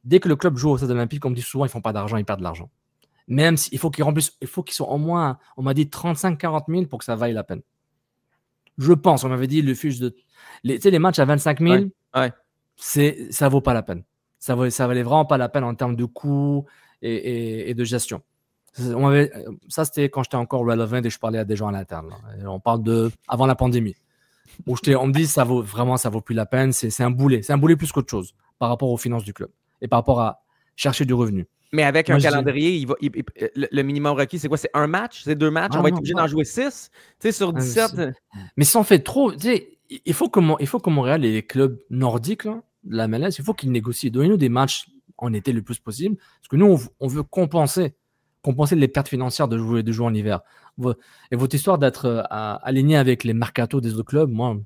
dès que le club joue au stade olympique, on me dit souvent, ils ne font pas d'argent, ils perdent de l'argent. Même s'il faut qu'ils remplissent, il faut qu'ils soient au moins, on m'a dit 35-40 000 pour que ça vaille la peine. Je pense, on m'avait dit le fiche de. Les matchs à 25 000, ça ne vaut pas la peine. Ça valait vraiment pas la peine en termes de coûts et de gestion. Ça, c'était quand j'étais encore relevant et je parlais à des gens à l'interne. On parle de avant la pandémie. Où on me dit ça vaut plus la peine. C'est un boulet. C'est un boulet plus qu'autre chose par rapport aux finances du club et par rapport à chercher du revenu. Mais avec un calendrier, le minimum requis, c'est quoi? C'est un match? C'est 2 matchs? On va être obligé d'en jouer 6? Tu sais, sur 17. Mais si on fait trop, tu sais, il faut que Montréal et les clubs nordiques là, de la MLS, il faut qu'ils négocient. Donnez-nous des matchs en été le plus possible. Parce que nous, on veut compenser les pertes financières de jouer en hiver. Et votre histoire d'être aligné avec les mercatos des autres clubs, moi,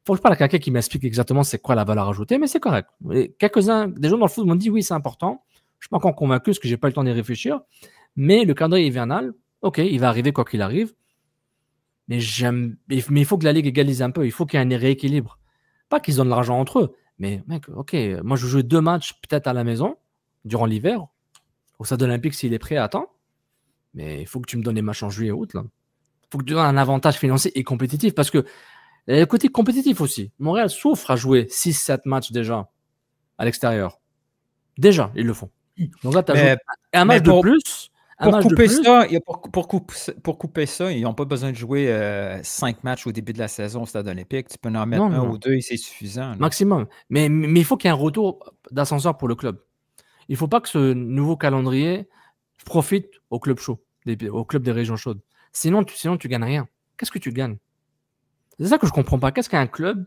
faut que je parle à quelqu'un qui m'explique exactement c'est quoi la valeur ajoutée, mais c'est correct. Et quelques-uns, des gens dans le foot m'ont dit oui, c'est important. Je ne suis pas encore convaincu parce que je n'ai pas eu le temps d'y réfléchir. Mais le calendrier hivernal, OK, il va arriver quoi qu'il arrive. Mais il faut que la Ligue égalise un peu. Il faut qu'il y ait un rééquilibre. Pas qu'ils donnent de l'argent entre eux. Mais mec, OK, moi je joue 2 matchs peut-être à la maison durant l'hiver. Au Stade Olympique s'il est prêt à temps. Mais il faut que tu me donnes les matchs en juillet et août. Il faut que tu donnes un avantage financier et compétitif. Parce que le côté compétitif aussi. Montréal souffre à jouer 6-7 matchs déjà à l'extérieur. Déjà, ils le font. Donc là, tu as un match de plus. Pour couper ça, ils n'ont pas besoin de jouer 5 matchs au début de la saison au Stade Olympique. Tu peux en mettre un ou 2 et c'est suffisant. Là. Maximum. Mais il faut qu'il y ait un retour d'ascenseur pour le club. Il ne faut pas que ce nouveau calendrier profite au club chaud, au club des régions chaudes. Sinon, tu ne gagnes rien. Qu'est-ce que tu gagnes? C'est ça que je ne comprends pas. Qu'est-ce qu'un club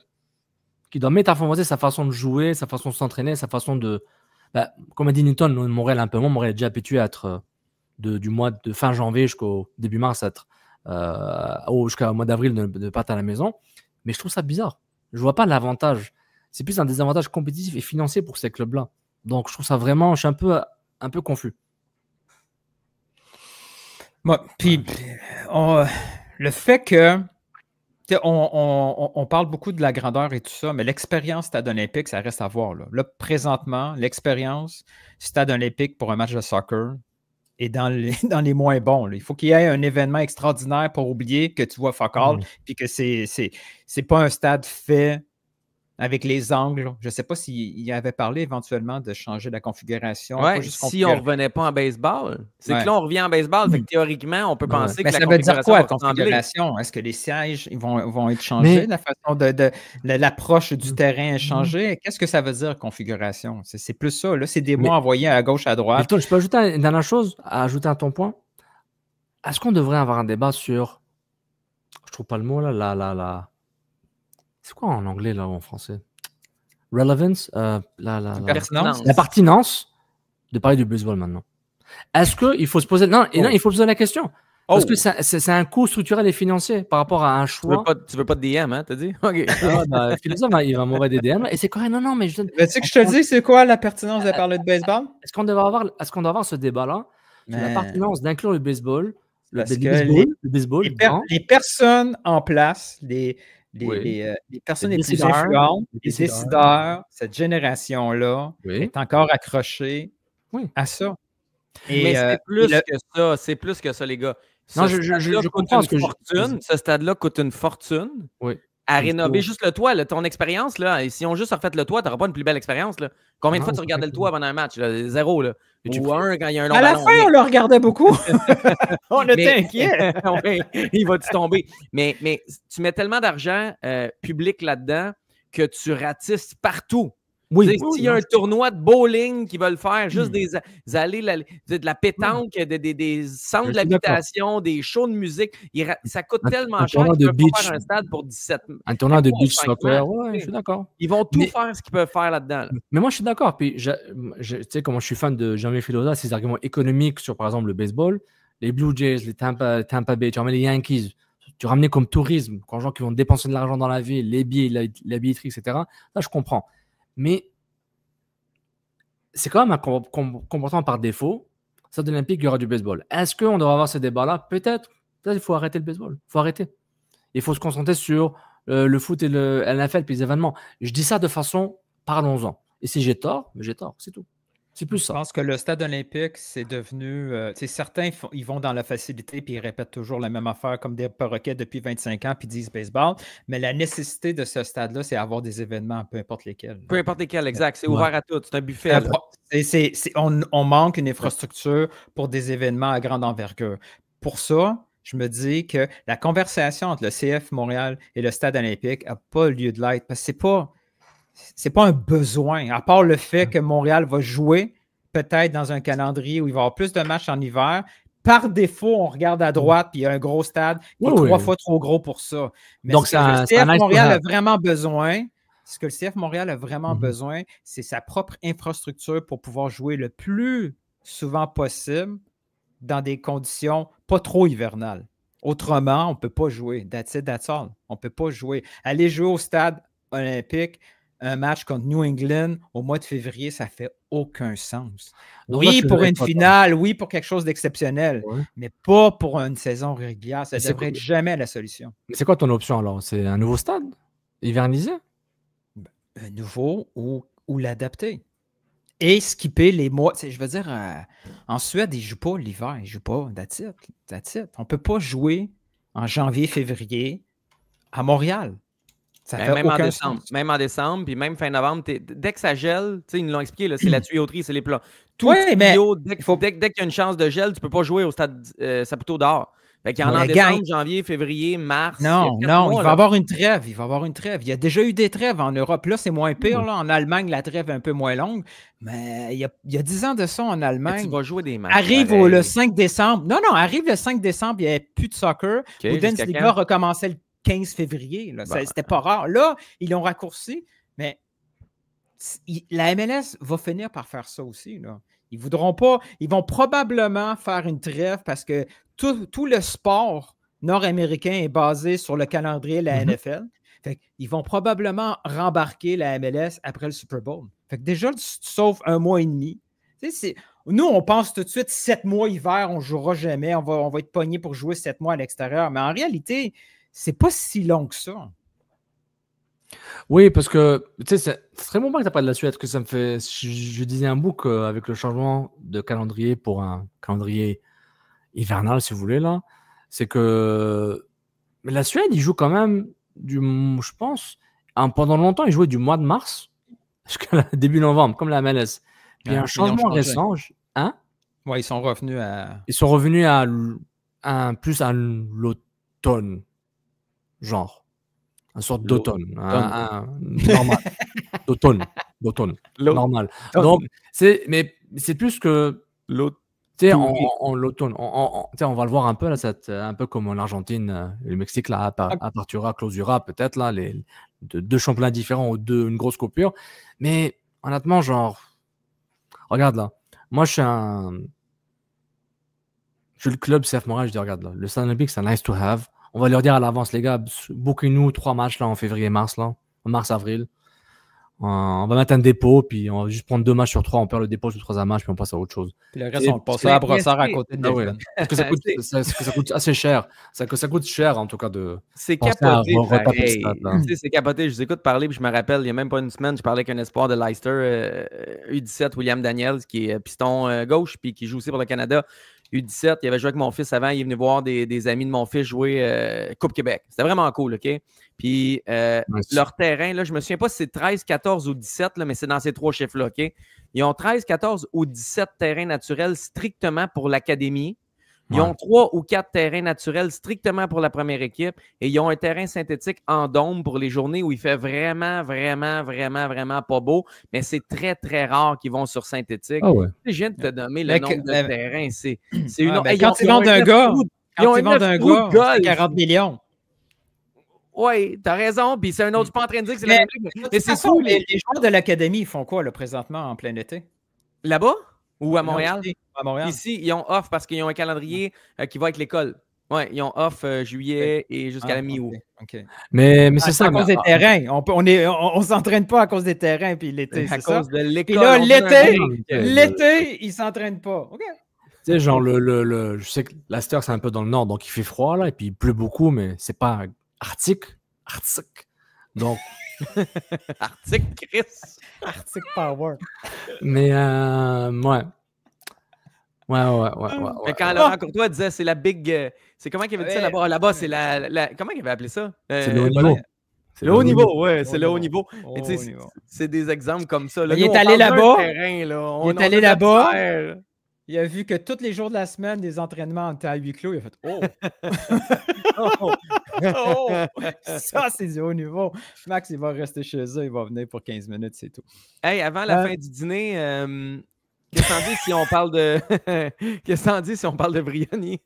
qui doit métamorphoser sa façon de jouer, sa façon de s'entraîner, sa façon de... comme a dit Newton, Montréal un peu moins. Montréal est déjà habitué à être du mois de fin janvier jusqu'au début mars, jusqu'au mois d'avril de partir à la maison. Mais je trouve ça bizarre. Je ne vois pas l'avantage. C'est plus un désavantage compétitif et financier pour ces clubs-là. Donc, je trouve ça vraiment... Je suis un peu confus. Puis, le fait que... On parle beaucoup de la grandeur et tout ça, mais l'expérience Stade Olympique, ça reste à voir. Là, présentement, l'expérience Stade Olympique pour un match de soccer est dans les moins bons. Là. Il faut qu'il y ait un événement extraordinaire pour oublier que tu vois fuck all, puis que c'est pas un stade fait avec les angles. Je ne sais pas s'il avait parlé éventuellement de changer la configuration. Oui, si on ne revenait pas en baseball. C'est que là, on revient en baseball. Fait que théoriquement, on peut penser que ça veut dire quoi, la configuration? Est-ce que les sièges vont être changés? La façon de l'approche du terrain est changée? Qu'est-ce que ça veut dire, configuration? C'est plus ça. Là, c'est des mots envoyés à gauche, à droite. Mais toi, je peux ajouter une dernière chose à ajouter à ton point. Est-ce qu'on devrait avoir un débat sur... Je trouve pas le mot, là, c'est quoi en anglais, là, ou en français? Relevance, la pertinence de parler du baseball maintenant. Est-ce qu'il faut se poser... Non, il faut se poser la question. Parce que c'est un coût structurel et financier par rapport à un choix. Tu veux pas de DM, hein, t'as dit? OK. Le philosophe, il va m'envoyer des DM. Et c'est correct. Non, mais... tu sais que je te dis, c'est quoi la pertinence de parler de baseball? Est-ce qu'on doit avoir ce débat-là sur la pertinence d'inclure le baseball? Les personnes en place, les personnes les plus influentes, les décideurs, cette génération-là est encore accrochée à ça. Mais c'est plus que ça, les gars. Non, je comprends ce que ce stade-là coûte une fortune. Oui. À rénover juste le toit, là, ton expérience, là, et si on juste refait le toit, tu n'auras pas une plus belle expérience. Là. Combien de fois tu regardais le toit pendant un match? Là? 0, là. Ou 1 quand il y a un long ballon. À la fin, on le regardait beaucoup. On était inquiets. Il va-tu tomber? Mais tu mets tellement d'argent public là-dedans que tu ratisses partout. Oui, s'il y a un tournoi de bowling qui veulent faire, juste des allées, de la pétanque, des centres de l'habitation, des shows de musique, ça coûte tellement cher qu'ils peuvent pas faire un stade pour 17 un tournoi de beach soccer, je suis d'accord. Ils vont tout faire ce qu'ils peuvent faire là-dedans. Là. Mais moi, je suis d'accord. Puis, tu sais, comment je suis fan de Jean-Michel Filosa, ses arguments économiques sur, par exemple, le baseball, les Blue Jays, les Tampa Bay, tu ramènes les Yankees, tu ramenais comme tourisme, quand les gens qui vont dépenser de l'argent dans la ville, les billets, la billetterie, etc. Ça, je comprends. Mais c'est quand même un comportement par défaut. Stade Olympique, il y aura du baseball. Est-ce qu'on devrait avoir ce débat-là? Peut-être. Peut-être il faut arrêter le baseball. Il faut arrêter. Il faut se concentrer sur le foot et le NFL puis les événements. Je dis ça de façon, parlons-en. Et si j'ai tort, j'ai tort, c'est tout. C'est plus ça. Je pense que le Stade Olympique, c'est devenu... certains, ils vont dans la facilité puis ils répètent toujours la même affaire comme des perroquets depuis 25 ans puis disent baseball. Mais la nécessité de ce stade-là, c'est avoir des événements, peu importe lesquels. Peu importe lesquels, exact. C'est ouvert à tout. C'est un buffet. On manque une infrastructure pour des événements à grande envergure. Pour ça, je me dis que la conversation entre le CF Montréal et le Stade Olympique n'a pas lieu de l'être parce que c'est pas un besoin, à part le fait que Montréal va jouer peut-être dans un calendrier où il va y avoir plus de matchs en hiver. Par défaut, on regarde à droite, puis il y a un gros stade qui est 3 fois trop gros pour ça. Mais donc, ce que le CF Montréal a vraiment besoin, c'est sa propre infrastructure pour pouvoir jouer le plus souvent possible dans des conditions pas trop hivernales. Autrement, on ne peut pas jouer. That's it, that's all. On ne peut pas jouer. Aller jouer au stade olympique, un match contre New England au mois de février, ça ne fait aucun sens. Oui, pour une finale, oui, pour quelque chose d'exceptionnel, mais pas pour une saison régulière. Ça ne devrait être jamais la solution. Mais c'est quoi ton option alors? C'est un nouveau stade? Hivernisé? Un nouveau ou l'adapter. Et skipper les mois. Je veux dire, en Suède, ils ne jouent pas l'hiver. Ils ne jouent pas. That's it. On ne peut pas jouer en janvier, février à Montréal. Même en décembre, puis même fin novembre, dès que ça gèle, ils nous l'ont expliqué, c'est la tuyauterie, c'est les plats. Tout tuyau, dès qu'il y a une chance de gel, tu ne peux pas jouer au stade Saputo dehors. Fait qu'il y en a en décembre, janvier, février, mars. Non, il va avoir une trêve. Il y a déjà eu des trêves en Europe. Là, c'est moins pire. Là. En Allemagne, la trêve est un peu moins longue. Mais il y a 10 ans de ça en Allemagne. Tu vas jouer des matchs. Arrive le 5 décembre. Arrive le 5 décembre, il n'y avait plus de soccer. Bundesliga recommençait le 15 février. C'était pas rare. Là, ils l'ont raccourci. Mais la MLS va finir par faire ça aussi. Là. Ils voudront pas. Ils vont probablement faire une trêve parce que tout le sport nord-américain est basé sur le calendrier de la NFL. Fait ils vont probablement rembarquer la MLS après le Super Bowl. Fait que déjà, tu sauves un mois et demi. Nous, on pense tout de suite 7 mois hiver, on ne jouera jamais. On va être pogné pour jouer 7 mois à l'extérieur. Mais en réalité, c'est pas si long que ça. Oui, parce que c'est très bon que tu n'as pas de la Suède, que ça me fait. Je disais un bout qu'avec le changement de calendrier pour un calendrier hivernal, si vous voulez, là, c'est que la Suède, ils jouent quand même je pense, pendant longtemps, ils jouaient du mois de mars jusqu'à début novembre, comme la MLS. Puis un changement récent. Hein? Oui, ils sont revenus à. Ils sont revenus plus à l'automne, genre. Une sorte d'automne. Normal. D'automne. Normal. Donc, mais c'est plus que l'automne. L'automne. On va le voir un peu, là, un peu comme en Argentine, le Mexique, là, Apertura, Clausura, peut-être, là, deux championnats différents ou une grosse coupure. Mais honnêtement, genre, regarde là. Moi, je suis le club CF Montréal, je dis, regarde là, le Stade Olympique, c'est nice to have. On va leur dire à l'avance, les gars, bookez-nous 3 matchs là en février-mars, là, en mars-avril. On va mettre un dépôt, puis on va juste prendre 2 matchs sur 3, on perd le dépôt sur le 3e match, puis on passe à autre chose. Puis le reste, on le passe à Brossard à côté de Nelson. Parce que ça coûte assez cher. Ça coûte cher, en tout cas, de. C'est capoté. C'est capoté. Je vous écoute parler, puis je me rappelle, il n'y a même pas une semaine, je parlais avec un espoir de Leicester, U17, William Daniels, qui est piston gauche, puis qui joue aussi pour le Canada. U17, il avait joué avec mon fils avant, il est venu voir des amis de mon fils jouer Coupe Québec. C'était vraiment cool, OK? Puis leur terrain, là, je me souviens pas si c'est 13, 14 ou 17, là, mais c'est dans ces 3 chiffres-là, OK? Ils ont 13, 14 ou 17 terrains naturels strictement pour l'académie. Ils ont 3 ou 4 terrains naturels strictement pour la première équipe et ils ont un terrain synthétique en dôme pour les journées où il fait vraiment, vraiment, vraiment, vraiment pas beau, mais c'est très, très rare qu'ils vont sur synthétique. Ah ouais. Je viens de te nommer le nombre de terrains. C'est une... quand ils vendent un gars, c'est 40 millions. Oui, t'as raison, puis c'est un autre, je suis pas en train de dire que c'est la même chose. Mais c'est fou. Les joueurs de l'académie, ils font quoi là, présentement en plein été? Là-bas? Ou à Montréal? À Montréal. Ici, ils ont off parce qu'ils ont un calendrier qui va avec l'école. Oui, ils ont off juillet et jusqu'à la mi-août. Okay. Mais c'est ça. À cause des terrains. On ne s'entraîne pas à cause des terrains, puis l'été, c'est ça. À cause de l'école. Puis là, l'été, ils ne s'entraînent pas. OK. Tu sais, genre, je sais que Leicester, c'est un peu dans le nord, donc il fait froid, là, et puis il pleut beaucoup, mais c'est pas arctique. Donc... Arctique, Chris. Arctic Power. Mais, ouais. Mais quand Laurent Courtois disait c'est la big. C'est comment qu'il avait dit ça là-bas? Là-bas, c'est la. Comment il avait appelé ça? C'est le haut niveau. C'est le haut niveau, ouais, c'est le haut niveau. C'est des exemples comme ça. Là, il est allé là-bas. Il est allé là-bas. Il a vu que tous les jours de la semaine, des entraînements étaient à huis clos. Il a fait ça, c'est du haut niveau. Max, il va rester chez eux. Il va venir pour 15 minutes, c'est tout. Hey, avant la fin du dîner, Qu'est-ce que t'en dis si on parle de... Qu'est-ce que t'en dis si on parle de Vrioni?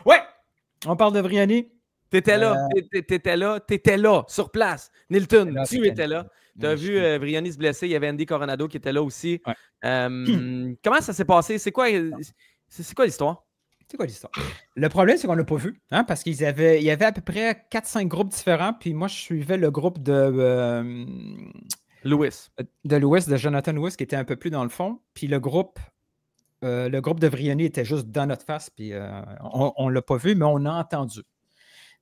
Ouais! On parle de Vrioni. T'étais là, sur place. Nilton, tu étais là. Tu as vu Vrioni se blesser, il y avait Andy Coronado qui était là aussi. Ouais. Comment ça s'est passé? C'est quoi l'histoire? C'est quoi l'histoire? Le problème, c'est qu'on ne l'a pas vu, hein, parce qu'il y avait à peu près 4-5 groupes différents, puis moi, je suivais le groupe de Lewis. De Jonathan Lewis, qui était un peu plus dans le fond, puis le groupe de Vrioni était juste dans notre face, puis on ne l'a pas vu, mais on a entendu.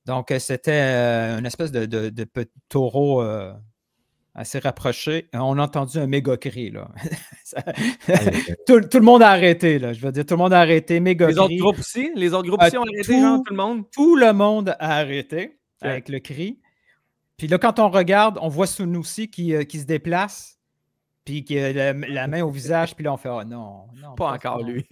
Donc, c'était une espèce de petit taureau assez rapproché. On a entendu un méga cri, là. Tout le monde a arrêté, là. Je veux dire, tout le monde a arrêté, méga cri. Les autres groupes aussi? Les autres groupes aussi ont arrêté, genre, tout le monde? Tout le monde a arrêté avec le cri. Puis là, quand on regarde, on voit Sunusi qui se déplace, puis qui a la main au visage, puis là, on fait « Oh non, non. » Pas encore lui.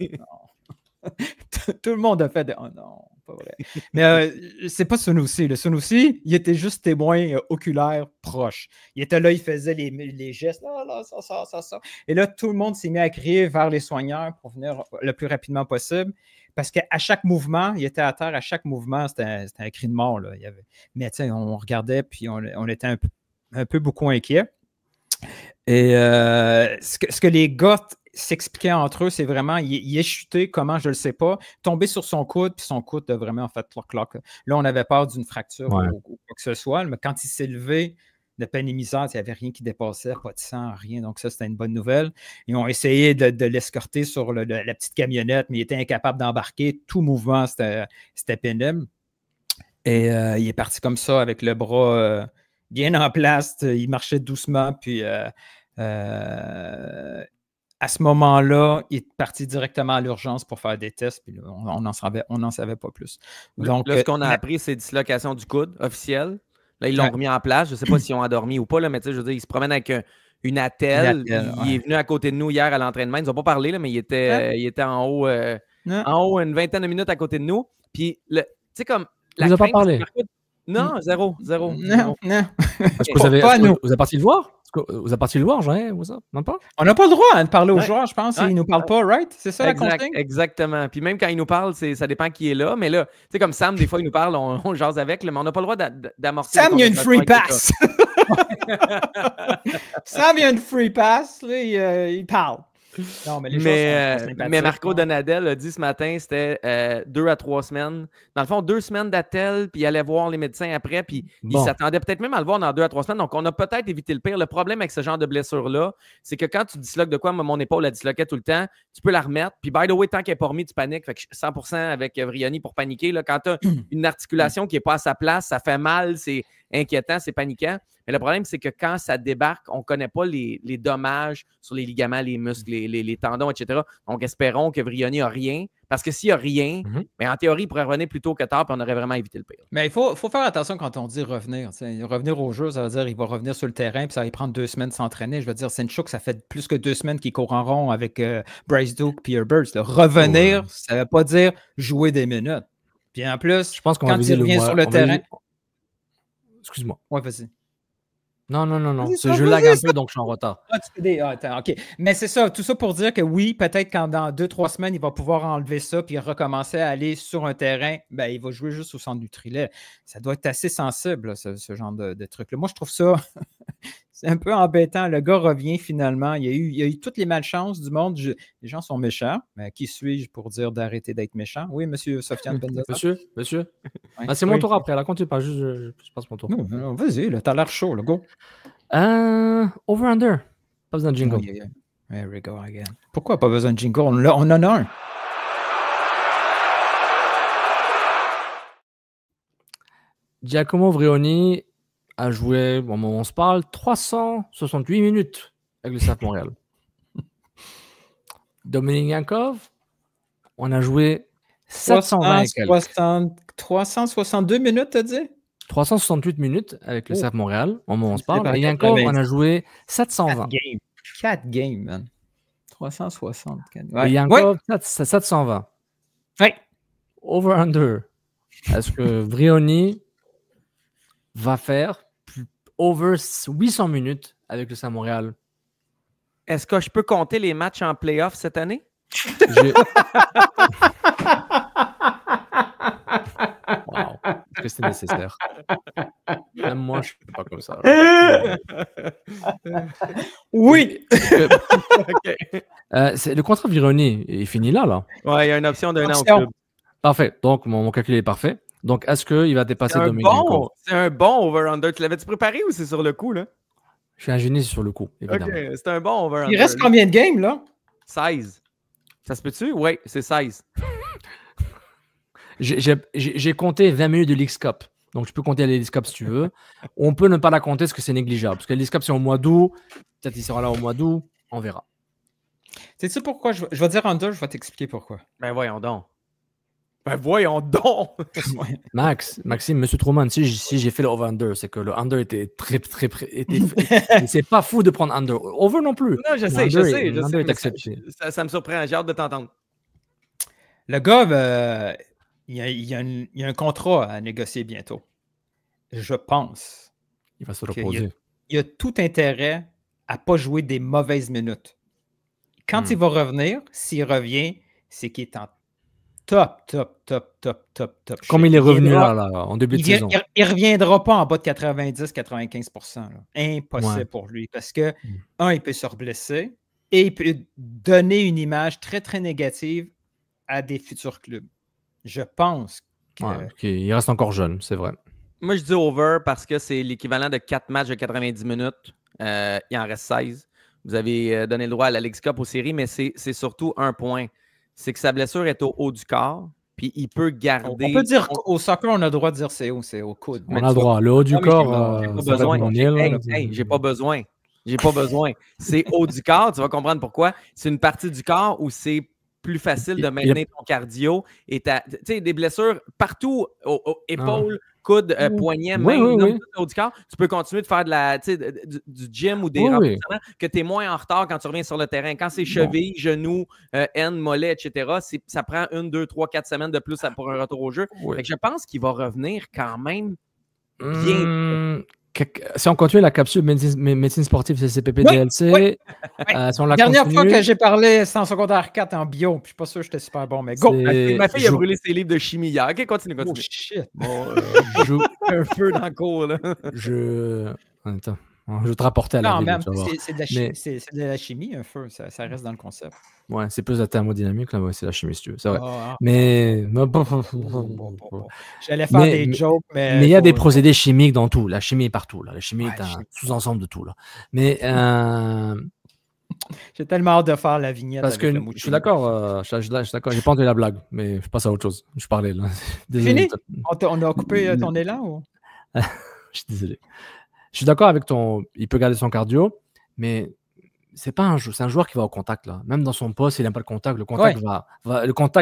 Tout le monde a fait « Oh non, pas vrai. » Mais c'est pas Sunusi. Le Sunusi, il était juste témoin oculaire proche. Il était là, il faisait les gestes. « Là, ça. » Et là, tout le monde s'est mis à crier vers les soigneurs pour venir le plus rapidement possible. Parce qu'à chaque mouvement, il était à terre, à chaque mouvement, c'était un cri de mort. Là. Mais tu sais, on regardait, puis on était un peu beaucoup inquiets. Et ce que les gars s'expliquaient entre eux, c'est vraiment, il est chuté, comment, je ne le sais pas, tombé sur son coude, puis son coude a vraiment fait cloc. Là, on avait peur d'une fracture ou quoi que ce soit, mais quand il s'est levé, de peine et misère, il n'y avait rien qui dépassait, pas de sang, rien. Donc ça, c'était une bonne nouvelle. Ils ont essayé de l'escorter sur la petite camionnette, mais il était incapable d'embarquer. Tout mouvement, c'était pénible. Et il est parti comme ça, avec le bras bien en place. Il marchait doucement, puis à ce moment-là, il est parti directement à l'urgence pour faire des tests, puis on n'en savait pas plus. Donc, là, ce qu'on a appris, c'est dislocation du coude officielle. Là, ils l'ont remis en place. Je ne sais pas s'ils ont endormi ou pas, là, mais tu sais, je veux dire, il se promène avec une attelle. Il est venu à côté de nous hier à l'entraînement. Ils nous ont pas parlé, là, mais il était en haut, une vingtaine de minutes à côté de nous. Puis, tu sais, comme. Il nous a pas parlé. Non, zéro. Non. Vous avez parti le voir? Vous avez parti le voir, Jean? Même pas? On n'a pas le droit de parler aux joueurs, je pense. Ils ne nous parlent pas, right? C'est ça la consigne? Exactement. Puis même quand ils nous parlent, ça dépend qui est là. Mais là, tu sais, comme Sam, des fois, il nous parle, on jase avec, mais on n'a pas le droit d'amorcer. Sam, il y a une free pass. Sam, il y a une free pass. Là, il parle. Non, mais Marco Donadel a dit ce matin, c'était 2 à 3 semaines. Dans le fond, 2 semaines d'attel, puis il allait voir les médecins après, puis il s'attendait peut-être même à le voir dans 2 à 3 semaines. Donc, on a peut-être évité le pire. Le problème avec ce genre de blessure-là, c'est que quand tu disloques de quoi, moi, mon épaule, elle disloquait tout le temps, tu peux la remettre. Puis, by the way, tant qu'elle n'est pas remise, tu paniques. Fait que 100% avec Vrioni pour paniquer. Là, quand tu as une articulation qui n'est pas à sa place, ça fait mal, c'est inquiétant, c'est paniquant. Mais le problème, c'est que quand ça débarque, on ne connaît pas les dommages sur les ligaments, les muscles, les tendons, etc. Donc, espérons que Vrioni n'a rien. Parce que s'il n'y a rien, mais en théorie, il pourrait revenir plus tôt que tard, puis on aurait vraiment évité le pire. Mais il faut faire attention quand on dit revenir. Revenir au jeu, ça veut dire qu'il va revenir sur le terrain, puis ça va lui prendre 2 semaines de s'entraîner. Je veux dire, Sendchuk, ça fait plus que 2 semaines qu'il court en rond avec Bryce Duke et Herbert. Revenir, ça ne veut pas dire jouer des minutes. Puis en plus, je pense qu'on quand il revient sur le terrain. Excuse-moi. Ouais, vas-y. Non. Je lag un peu, donc je suis en retard. OK. Mais c'est ça, tout ça pour dire que oui, peut-être quand dans 2-3 semaines, il va pouvoir enlever ça puis recommencer à aller sur un terrain, ben, il va jouer juste au centre Nutrilait. Ça doit être assez sensible, là, ce genre de truc-là. Moi, je trouve ça c'est un peu embêtant. Le gars revient finalement. Il y a eu toutes les malchances du monde. Les gens sont méchants. Mais qui suis-je pour dire d'arrêter d'être méchant? Oui, monsieur Sofiane Benzaza. Monsieur. Ouais. C'est mon tour après. Là, continue pas. Je passe mon tour. Non, vas-y, t'as l'air chaud, le go. Over-under. Pas besoin de jingle. There we go again. Pourquoi pas besoin de jingle? On en a un. Giacomo Vrioni a joué, au moment où on se parle, 368 minutes avec le CF Montréal. Dominik Yankov, on a joué 362 minutes, t'as dit? 368 minutes avec le CF Montréal, au moment où on se parle. Et Yankov, on a joué 720. 4 games, man. 360. Et Yankov, 720. Oui. Over-under. Est-ce que Vrioni va faire over 800 minutes avec le CF Montréal Est-ce que je peux compter les matchs en playoff cette année? Wow. Est-ce que c'est nécessaire? Même moi, je ne suis pas comme ça. Oui! Okay. Le contrat de Vrioni est fini là. Ouais, il y a une option d'un an au club. Parfait. Donc, mon calcul est parfait. Donc, est-ce qu'il va dépasser Dominique Jacob? C'est un bon over-under. Tu l'avais-tu préparé ou c'est sur le coup, là? Je suis un génie sur le coup, évidemment. OK, c'est un bon over-under. Il reste combien de games, là? 16. Ça se peut-tu? Oui, c'est 16. J'ai compté 20 minutes de Leagues Cup. Donc, je peux compter la Leagues Cup si tu veux. On peut ne pas la compter parce que c'est négligeable. Parce que la Leagues Cup, c'est au mois d'août. Peut-être qu'il sera là au mois d'août. On verra. Sais-tu pourquoi? Je vais dire under, je vais t'expliquer pourquoi. Ben voyons donc. Maxime, Monsieur Truman, si j'ai fait le over-under, c'est que le under était c'est pas fou de prendre under. Over non plus. Non, je sais. Est accepté. Ça me surprend. J'ai hâte de t'entendre. Le gars, il y a un contrat à négocier bientôt. Je pense. Il va se reposer. Il a tout intérêt à ne pas jouer des mauvaises minutes. Quand il va revenir, s'il revient, c'est qu'il est en top. Comme il est revenu là, en début de saison. Il ne reviendra pas en bas de 90-95%. Impossible pour lui. Parce que, il peut se reblesser et il peut donner une image très, très négative à des futurs clubs. Je pense qu'il reste encore jeune, c'est vrai. Moi, je dis over parce que c'est l'équivalent de 4 matchs de 90 minutes. Il en reste 16. Vous avez donné le droit à la Leagues Cup aux séries, mais c'est surtout un point. C'est que sa blessure est au haut du corps, puis il peut garder... On peut dire au soccer, on a le droit de dire c'est au coude. On a le droit. Le haut du corps, j'ai pas besoin. J'ai pas besoin. C'est haut du corps, tu vas comprendre pourquoi. C'est une partie du corps où c'est plus facile de maintenir ton cardio. Tu sais, des blessures partout, épaules, coude, poignet, main, haut du corps. Tu peux continuer de faire du gym ou des renforcements que tu es moins en retard quand tu reviens sur le terrain. Quand c'est cheville, genoux, haine, mollet, etc., ça prend 1, 2, 3, 4 semaines de plus pour un retour au jeu. Fait que je pense qu'il va revenir quand même bien. Si on continue la capsule médecine sportive CCPP DLC, si on la dernière fois que j'ai parlé, c'est en secondaire 4 en bio, puis je suis pas sûr que j'étais super bon, mais go! Ma fille a brûlé ses livres de chimie hier. OK, continue. Oh shit! Bon, un feu dans le cours, là. Attends. Je vais te rapporter à la vidéo. C'est de la chimie, un feu. Ça reste dans le concept. Ouais, c'est plus la thermodynamique, là. Ouais, c'est la chimie, si tu veux. C'est vrai. J'allais faire des jokes, mais... Mais il y a des procédés chimiques dans tout. La chimie est partout, là. La chimie est un sous-ensemble de tout, là. Mais... J'ai tellement hâte de faire la vignette. Parce que je suis d'accord. Je suis d'accord. J'ai pas entendu la blague, mais je passe à autre chose. Je parlais, là. Désolé. Fini? On a coupé ton élan, ou? Je suis désolé. Je suis d'accord avec il peut garder son cardio, mais c'est pas c'est un joueur qui va au contact, là. Même dans son poste, il n'aime pas le contact. Le contact,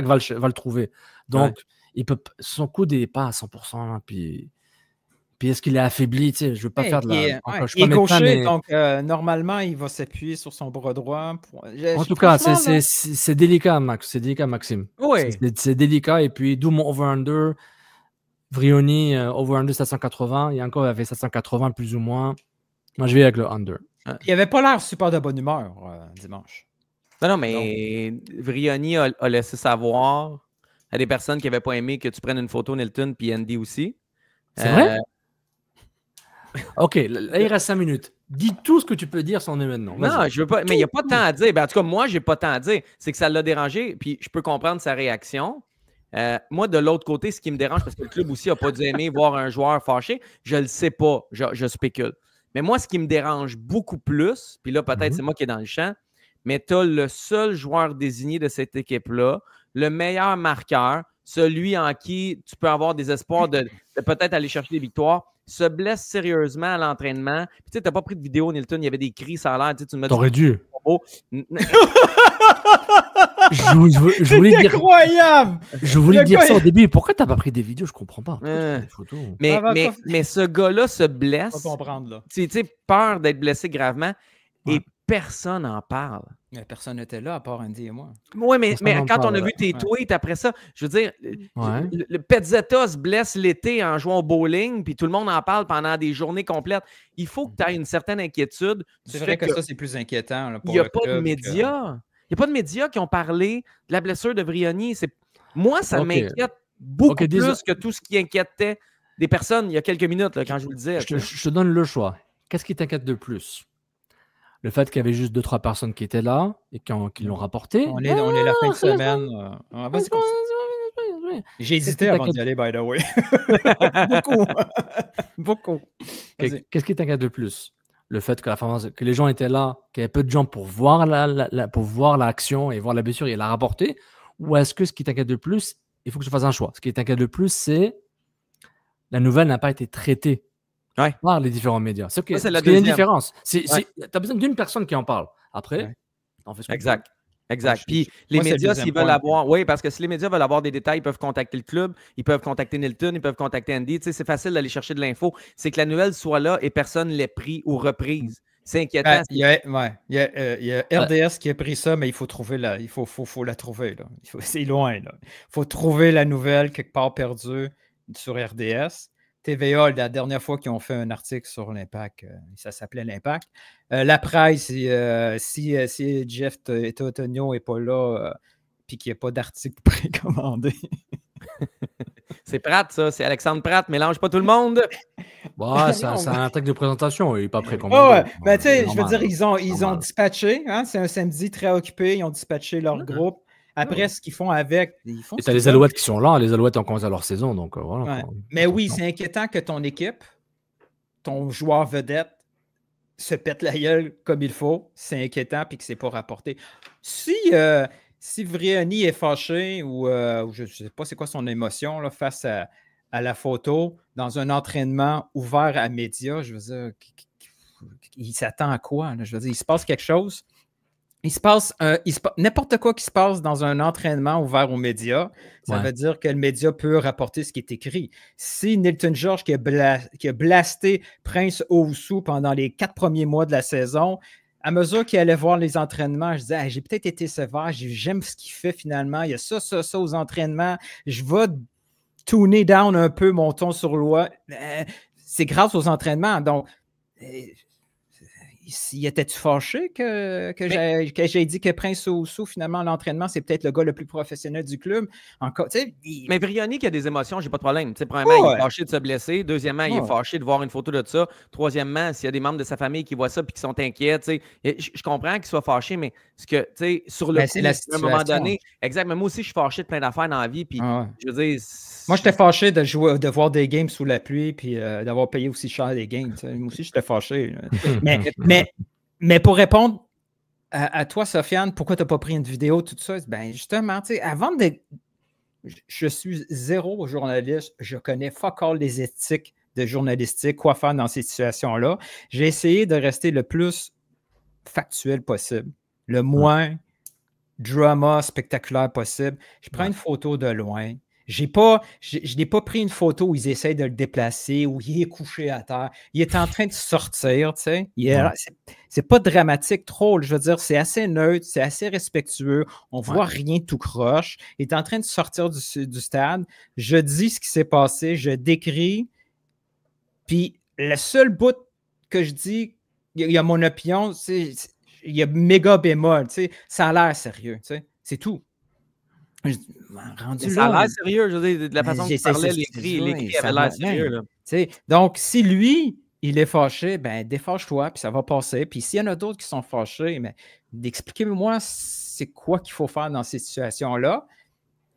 va le trouver. Donc, son coude n'est pas à 100%. Là, puis est-ce qu'il est affaibli? Tu sais, je veux pas faire de la... il est gaucher, donc normalement, il va s'appuyer sur son bras droit. En tout cas, c'est délicat, Max. C'est délicat, Maxime. Oui. C'est délicat. Et puis, d'où mon over-under. Vrioni, over-under 780. Il y a encore, il avait 780 plus ou moins. Moi, je vais avec le under. Il n'avait pas l'air super de bonne humeur dimanche. Non, mais Vrioni a laissé savoir à des personnes qui n'avaient pas aimé que tu prennes une photo, Nilton, puis Andy aussi. C'est vrai? OK, là, il reste 5 minutes. Dis tout ce que tu peux dire sans maintenant. Non, je veux pas. Mais il n'y a pas de temps à dire. En tout cas, moi, j'ai pas de temps à dire. C'est que ça l'a dérangé, puis je peux comprendre sa réaction. Moi, de l'autre côté, ce qui me dérange, parce que le club aussi n'a pas dû aimer voir un joueur fâché, je ne le sais pas, je spécule. Mais moi, ce qui me dérange beaucoup plus, puis là, peut-être c'est moi qui est dans le champ, mais tu as le seul joueur désigné de cette équipe-là, le meilleur marqueur, celui en qui tu peux avoir des espoirs de peut-être aller chercher des victoires, se blesse sérieusement à l'entraînement. Puis tu sais, tu n'as pas pris de vidéo, Nilton, il y avait des cris, ça a l'air. Tu me T'aurais dû. Je voulais dire. Incroyable! Je voulais dire ça au début. Pourquoi t'as pas pris des vidéos? Je comprends pas. Mais ce gars-là se blesse. Pas comprendre, là. Tu sais, peur d'être blessé gravement. Et personne n'en parle. Mais personne n'était là à part Andy et moi. Oui, mais quand on a parle, vu tes tweets après ça, je veux dire, Ouais. le Pezzetta se blesse l'été en jouant au bowling, puis tout le monde en parle pendant des journées complètes. Il faut que tu aies une certaine inquiétude. C'est vrai que ça, c'est plus inquiétant. Là, il n'y a pas de médias. Il n'y a pas de médias qui ont parlé de la blessure de Vrioni. Moi, ça m'inquiète beaucoup plus que tout ce qui inquiétait des personnes il y a quelques minutes, là, quand je vous le disais. Je te donne le choix. Qu'est-ce qui t'inquiète de plus? Le fait qu'il y avait juste 2-3 personnes qui étaient là et qui l'ont rapporté. On est la fin de semaine. Vas-y, j'ai hésité avant d'y aller, by the way. Beaucoup. Qu'est-ce qui t'inquiète de plus? Le fait que les gens étaient là, qu'il y avait peu de gens pour voir l'action et voir la blessure et la rapporter? Ou est-ce que ce qui t'inquiète de plus, il faut que tu fasses un choix. Ce qui t'inquiète le plus, c'est la nouvelle n'a pas été traitée par les différents médias. C'est qu'il y a une différence. Tu as besoin d'une personne qui en parle. Après, on fait ce qu'on Exact. Puis les médias, s'ils veulent avoir... Oui, parce que si les médias veulent avoir des détails, ils peuvent contacter le club, ils peuvent contacter Nilton, ils peuvent contacter Andy. Tu sais, c'est facile d'aller chercher de l'info. C'est que la nouvelle soit là et personne ne l'ait pris ou reprise. C'est inquiétant. Il y a RDS qui a pris ça, mais il faut trouver il faut la trouver. C'est loin. Il faut trouver la nouvelle quelque part perdue sur RDS. TVA, la dernière fois qu'ils ont fait un article sur l'Impact, ça s'appelait l'Impact. La presse, si Jeff Totonio n'est pas là, puis qu'il n'y a pas d'article précommandé. C'est Pratt, ça. C'est Alexandre Pratt. Mélange pas tout le monde. C'est un article de présentation. Il n'est pas précommandé. Tu sais, je veux dire, ils ont dispatché. Hein, c'est un samedi très occupé. Ils ont dispatché leur groupe. Après, ce qu'ils font avec... Et tu as les Alouettes qui sont là. Les Alouettes ont commencé leur saison. Donc, voilà. Mais oui, c'est inquiétant que ton équipe, ton joueur vedette, se pète la gueule comme il faut. C'est inquiétant puis que c'est pas rapporté. Si Vrioni est fâché ou je ne sais pas c'est quoi son émotion là, face à la photo dans un entraînement ouvert à médias, je veux dire, il s'attend à quoi? Là? Je veux dire, il se passe quelque chose. Il se passe n'importe quoi qui se passe dans un entraînement ouvert aux médias, ça veut dire que le média peut rapporter ce qui est écrit. Si Nilton George qui a blasté Prince Owusu pendant les 4 premiers mois de la saison, à mesure qu'il allait voir les entraînements, je disais j'ai peut-être été sévère, j'aime ce qu'il fait finalement, il y a ça aux entraînements, je vais tuner down un peu mon ton sur loi. C'est grâce aux entraînements, donc... Il était-tu fâché que j'ai dit que Prince Owusu, finalement, l'entraînement, c'est peut-être le gars le plus professionnel du club? Mais Vrioni qui a des émotions, j'ai pas de problème. Premièrement, il est fâché de se blesser. Deuxièmement, il est fâché de voir une photo de ça. Troisièmement, s'il y a des membres de sa famille qui voient ça et qui sont inquiets, je comprends qu'il soit fâché, mais sur le coup, à un moment donné, exactement. Moi aussi, je suis fâché de plein d'affaires dans la vie. Puis, je veux dire, moi, j'étais fâché de voir des games sous la pluie puis d'avoir payé aussi cher des games. Moi aussi, j'étais fâché. Mais pour répondre à toi, Sofiane, pourquoi tu n'as pas pris une vidéo, tout ça? Ben justement, avant de... Je suis zéro journaliste. Je connais fuck all les éthiques de journalistique, quoi faire dans ces situations-là. J'ai essayé de rester le plus factuel possible, le moins drama spectaculaire possible. Je prends une photo de loin. Je n'ai pas pris une photo où ils essayent de le déplacer, où il est couché à terre. Il est en train de sortir, tu sais. C'est pas dramatique trop, je veux dire, c'est assez neutre, c'est assez respectueux. On voit rien tout croche. Il est en train de sortir du stade. Je dis ce qui s'est passé, je décris. Puis le seul bout que je dis, il y a mon opinion, il y a méga bémol, tu sais. Ça a l'air sérieux, tu sais. C'est tout. Ça a l'air sérieux, je veux dire, de la façon que tu parlais, l'écrit avait l'air sérieux. Là. Donc, si lui, il est fâché, ben défâche-toi, puis ça va passer. Puis s'il y en a d'autres qui sont fâchés, ben, expliquez-moi c'est quoi qu'il faut faire dans ces situations-là.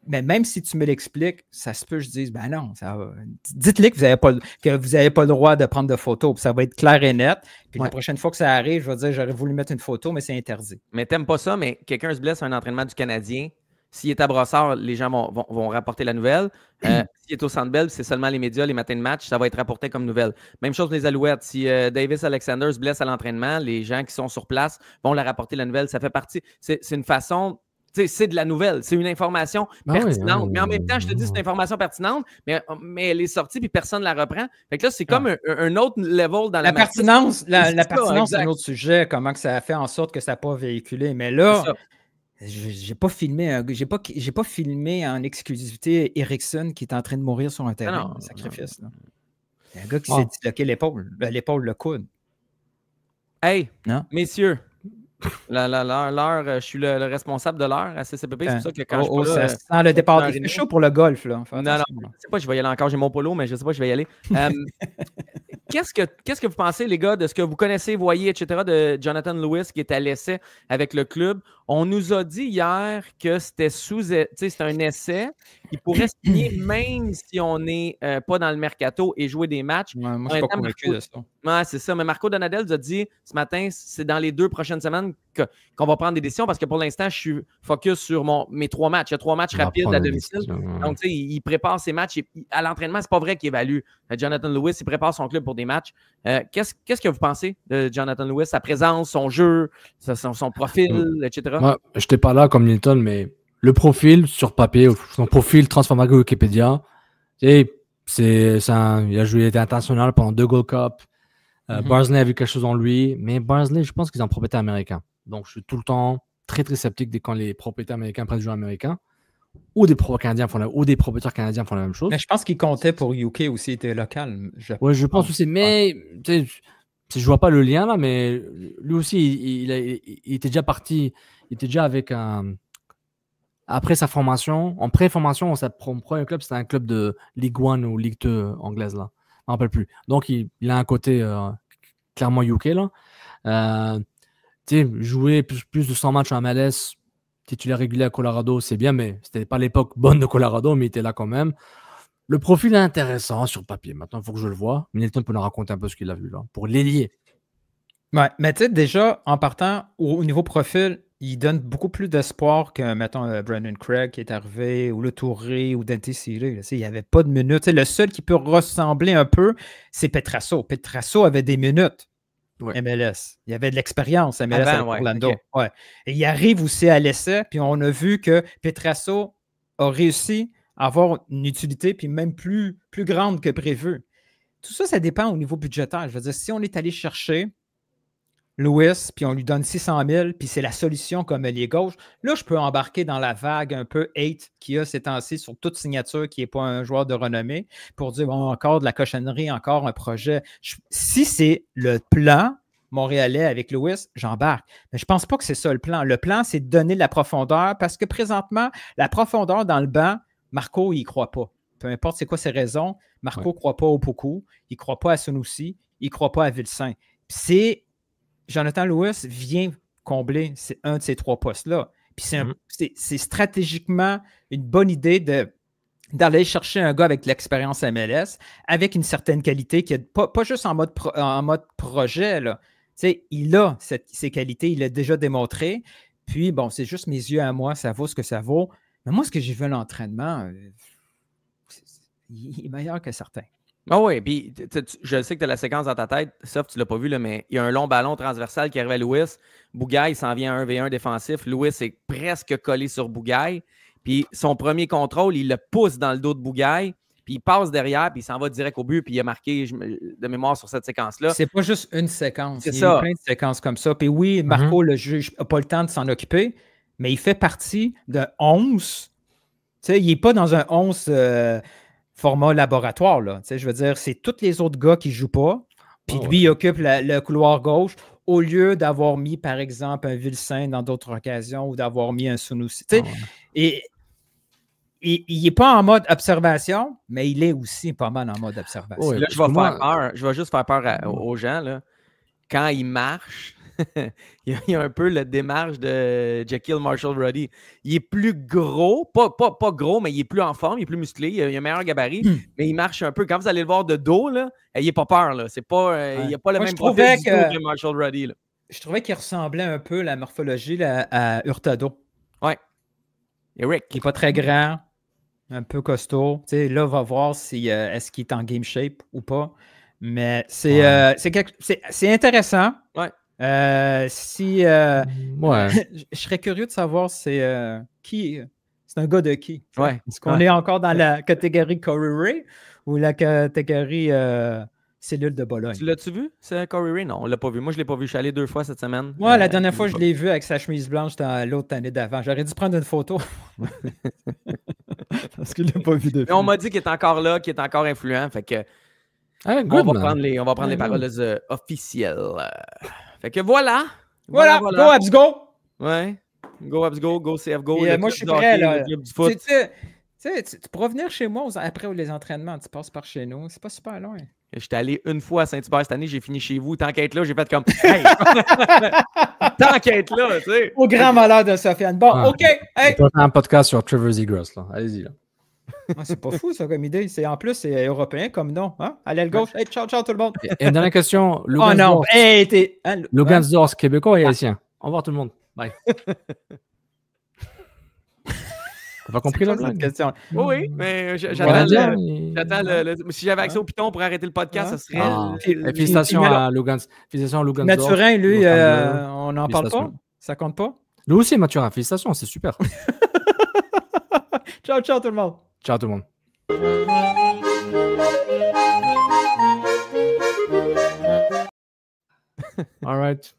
Mais même si tu me l'expliques, ça se peut que je dise, ben non, ça va. Dites-le que vous n'avez pas le droit de prendre de photos, puis ça va être clair et net. Puis la prochaine fois que ça arrive, je vais dire, j'aurais voulu mettre une photo, mais c'est interdit. Mais t'aimes pas ça, mais quelqu'un se blesse à un entraînement du Canadien. S'il est à Brossard, les gens vont rapporter la nouvelle. S'il est au Centre Bell, c'est seulement les médias, les matins de match, ça va être rapporté comme nouvelle. Même chose pour les Alouettes. Si Davis Alexander se blesse à l'entraînement, les gens qui sont sur place vont la rapporter la nouvelle. Ça fait partie. C'est une façon c'est de la nouvelle. C'est une information pertinente. Mais en même temps, je te dis, c'est une information pertinente, mais elle est sortie puis personne ne la reprend. Fait que là, c'est comme un autre level dans la pertinence. La pertinence, c'est un autre sujet. Comment que ça a fait en sorte que ça n'a pas véhiculé. Mais là, j'ai pas filmé j'ai pas filmé en exclusivité Eriksson qui est en train de mourir sur un terrain. Un sacrifice. Là. Il y a un gars qui s'est disloqué l'épaule, le coude. Hey, messieurs, l'heure, je suis le responsable de l'heure à CCPP. C'est pour ça que quand je suis là, ça sent le départ. Il fait chaud pour le golf. Là. Non, je sais pas, je vais y aller encore. J'ai mon polo, mais je sais pas, je vais y aller. Qu'est-ce que vous pensez, les gars, de ce que vous connaissez, voyez, etc., de Jonathan Lewis qui est à l'essai avec le club? On nous a dit hier que c'était c'était un essai. Il pourrait signer même si on n'est pas dans le mercato et jouer des matchs. Ouais, moi, je suis pas convaincu de ça. Ouais, c'est ça. Mais Marco Donadel nous a dit ce matin, c'est dans les 2 prochaines semaines qu'on va prendre des décisions parce que pour l'instant, je suis focus sur mes 3 matchs. Il y a 3 matchs rapides à domicile. Donc, tu sais, il prépare ses matchs. À l'entraînement, c'est pas vrai qu'il évalue. Jonathan Lewis, il prépare son club pour des matchs. Qu'est-ce que vous pensez de Jonathan Lewis, sa présence, son jeu, son profil, etc.? Moi, je n'étais pas là comme Nilton, mais le profil sur papier, son profil transformé Wikipédia, il a joué, il était international pendant 2 Gold Cup. Barnsley a vu quelque chose en lui, mais Barnsley, je pense qu'ils ont un propriétaire américain. Donc, je suis tout le temps très, très sceptique quand les propriétaires américains prennent des joueurs américains ou des propriétaires canadiens font la même chose. Mais je pense qu'il comptait pour UK aussi, il était local. Je pense aussi, mais je vois pas le lien là, mais lui aussi, il était déjà parti, il était déjà avec après sa formation, en pré-formation, son premier club, c'était un club de Ligue 1 ou Ligue 2 anglaise là. Je ne me rappelle plus. Donc, il a un côté clairement UK là. Jouer plus de 100 matchs en MLS, titulaire régulier à Colorado, c'est bien, mais c'était pas l'époque bonne de Colorado, mais il était là quand même. Le profil est intéressant sur papier. Maintenant, il faut que je le voie. Milton peut nous raconter un peu ce qu'il a vu là, pour l'ailier. Ouais, mais tu sais, déjà, en partant au niveau profil, il donne beaucoup plus d'espoir que, mettons, Brandon Craig qui est arrivé, ou le Touré, ou Dante Siri. Il n'y avait pas de minutes. Le seul qui peut ressembler un peu, c'est Petrasso. Petrasso avait des minutes MLS. Il y avait de l'expérience MLS avec Orlando. Okay. Ouais. Et il arrive aussi à l'essai, puis on a vu que Petrasso a réussi à avoir une utilité, puis même plus grande que prévu. Tout ça, ça dépend au niveau budgétaire. Je veux dire, si on est allé chercher Lewis, puis on lui donne 600 000, puis c'est la solution comme ailier gauche. Là, je peux embarquer dans la vague un peu hate qu'il y a ces temps-ci sur toute signature qui n'est pas un joueur de renommée pour dire encore de la cochonnerie, encore un projet. Si c'est le plan montréalais avec Lewis, j'embarque. Mais je ne pense pas que c'est ça le plan. Le plan, c'est de donner de la profondeur parce que présentement, la profondeur dans le banc, Marco, il n'y croit pas. Peu importe c'est quoi ses raisons, Marco ne croit pas au Poku, il ne croit pas à Sunusi, il ne croit pas à Vilsaint. C'est Jonathan Lewis vient combler un de ces 3 postes-là. Puis c'est stratégiquement une bonne idée d'aller chercher un gars avec de l'expérience MLS, avec une certaine qualité, qui est pas juste en mode projet. Là. Il a ces qualités, il l'a déjà démontré. Puis, bon, c'est juste mes yeux à moi, ça vaut ce que ça vaut. Mais moi, ce que j'ai vu à l'entraînement, il est meilleur que certains. Ah oui, puis je sais que tu as la séquence dans ta tête, sauf que tu ne l'as pas vu, là, mais il y a un long ballon transversal qui arrive à Lewis. Bougaille s'en vient à 1v1 défensif. Lewis est presque collé sur Bougaille. Puis son premier contrôle, il le pousse dans le dos de Bougaille. Puis il passe derrière, puis il s'en va direct au but, puis il a marqué de mémoire sur cette séquence-là. C'est pas juste une séquence. Il y a plein de séquences comme ça. Puis oui, Marco, le juge, n'a pas le temps de s'en occuper, mais il fait partie de 11. Il n'est pas dans un 11... format laboratoire, là. Je veux dire, c'est tous les autres gars qui ne jouent pas, puis lui, il occupe le couloir gauche, au lieu d'avoir mis, par exemple, un Vilsaint dans d'autres occasions ou d'avoir mis un Sunusi. Et il n'est pas en mode observation, mais il est aussi pas mal en mode observation. Là, je vais juste faire peur aux gens. Là. Quand il marche, il y a un peu la démarche de Jekyll Marshall Ruddy. Il est plus gros, pas gros, mais il est plus en forme, il est plus musclé, il a un meilleur gabarit, mais il marche un peu. Quand vous allez le voir de dos, là, il n'est pas peur. Là. C'est pas, il n'y a pas le même profil que Marshall Ruddy. Là. Je trouvais qu'il ressemblait un peu la morphologie là, à Hurtado. Ouais. Eric. Qui n'est pas très grand, un peu costaud. Là, on va voir si est-ce qu'il est en game shape ou pas. Mais c'est intéressant. Ouais. Si Ouais. je serais curieux de savoir c'est qui. C'est un gars de qui? Ouais. Est-ce qu'on est encore dans la catégorie Corey Ray ou la catégorie cellule de Bologne? Tu l'as-tu vu? C'est Corey Ray? Non, on l'a pas vu. Moi, je l'ai pas vu. Je suis allé 2 fois cette semaine. Moi, la dernière fois, je l'ai vu avec sa chemise blanche dans l'autre année d'avant. J'aurais dû prendre une photo. Parce qu'il l'a pas vu depuis. Mais on m'a dit qu'il est encore là, qu'il est encore influent. Fait que Ah, on good, va man. prendre les paroles officielles. Fait que voilà. Voilà. Go Habs Go! Ouais. Go Habs Go, go CF Go. Et moi, je suis prêt. Là. Le club du foot. Tu pourras venir chez moi après les entraînements. Tu passes par chez nous. C'est pas super loin. J'étais allé une fois à Saint-Hubert cette année, j'ai fini chez vous. Tant qu'à être là, j'ai fait comme hey! Tant qu'à être là, tu sais. Au grand malheur de Sofiane. Bon, OK. Hey! On va faire un podcast sur Trevor Zegras, là. Allez-y, là. C'est pas fou, ça, comme idée. En plus, c'est européen comme nom. Hein? Allez, à gauche. Hey, ciao, ciao, tout le monde. Et une dernière question. Oh non. Hey, t'es. Hein? Lugansdorf, québécois et haïtien. Au revoir, tout le monde. Bye. T'as pas compris la blague? Question. Oui, mais j'attends si j'avais accès au Python pour arrêter le podcast, ça serait. Félicitations à Lugansdorf. Mathurin, lui, on n'en parle pas? Ça compte pas? Lui aussi, Mathurin. Félicitations, c'est super. Ciao, ciao tout le monde. Ciao tout le monde. All right.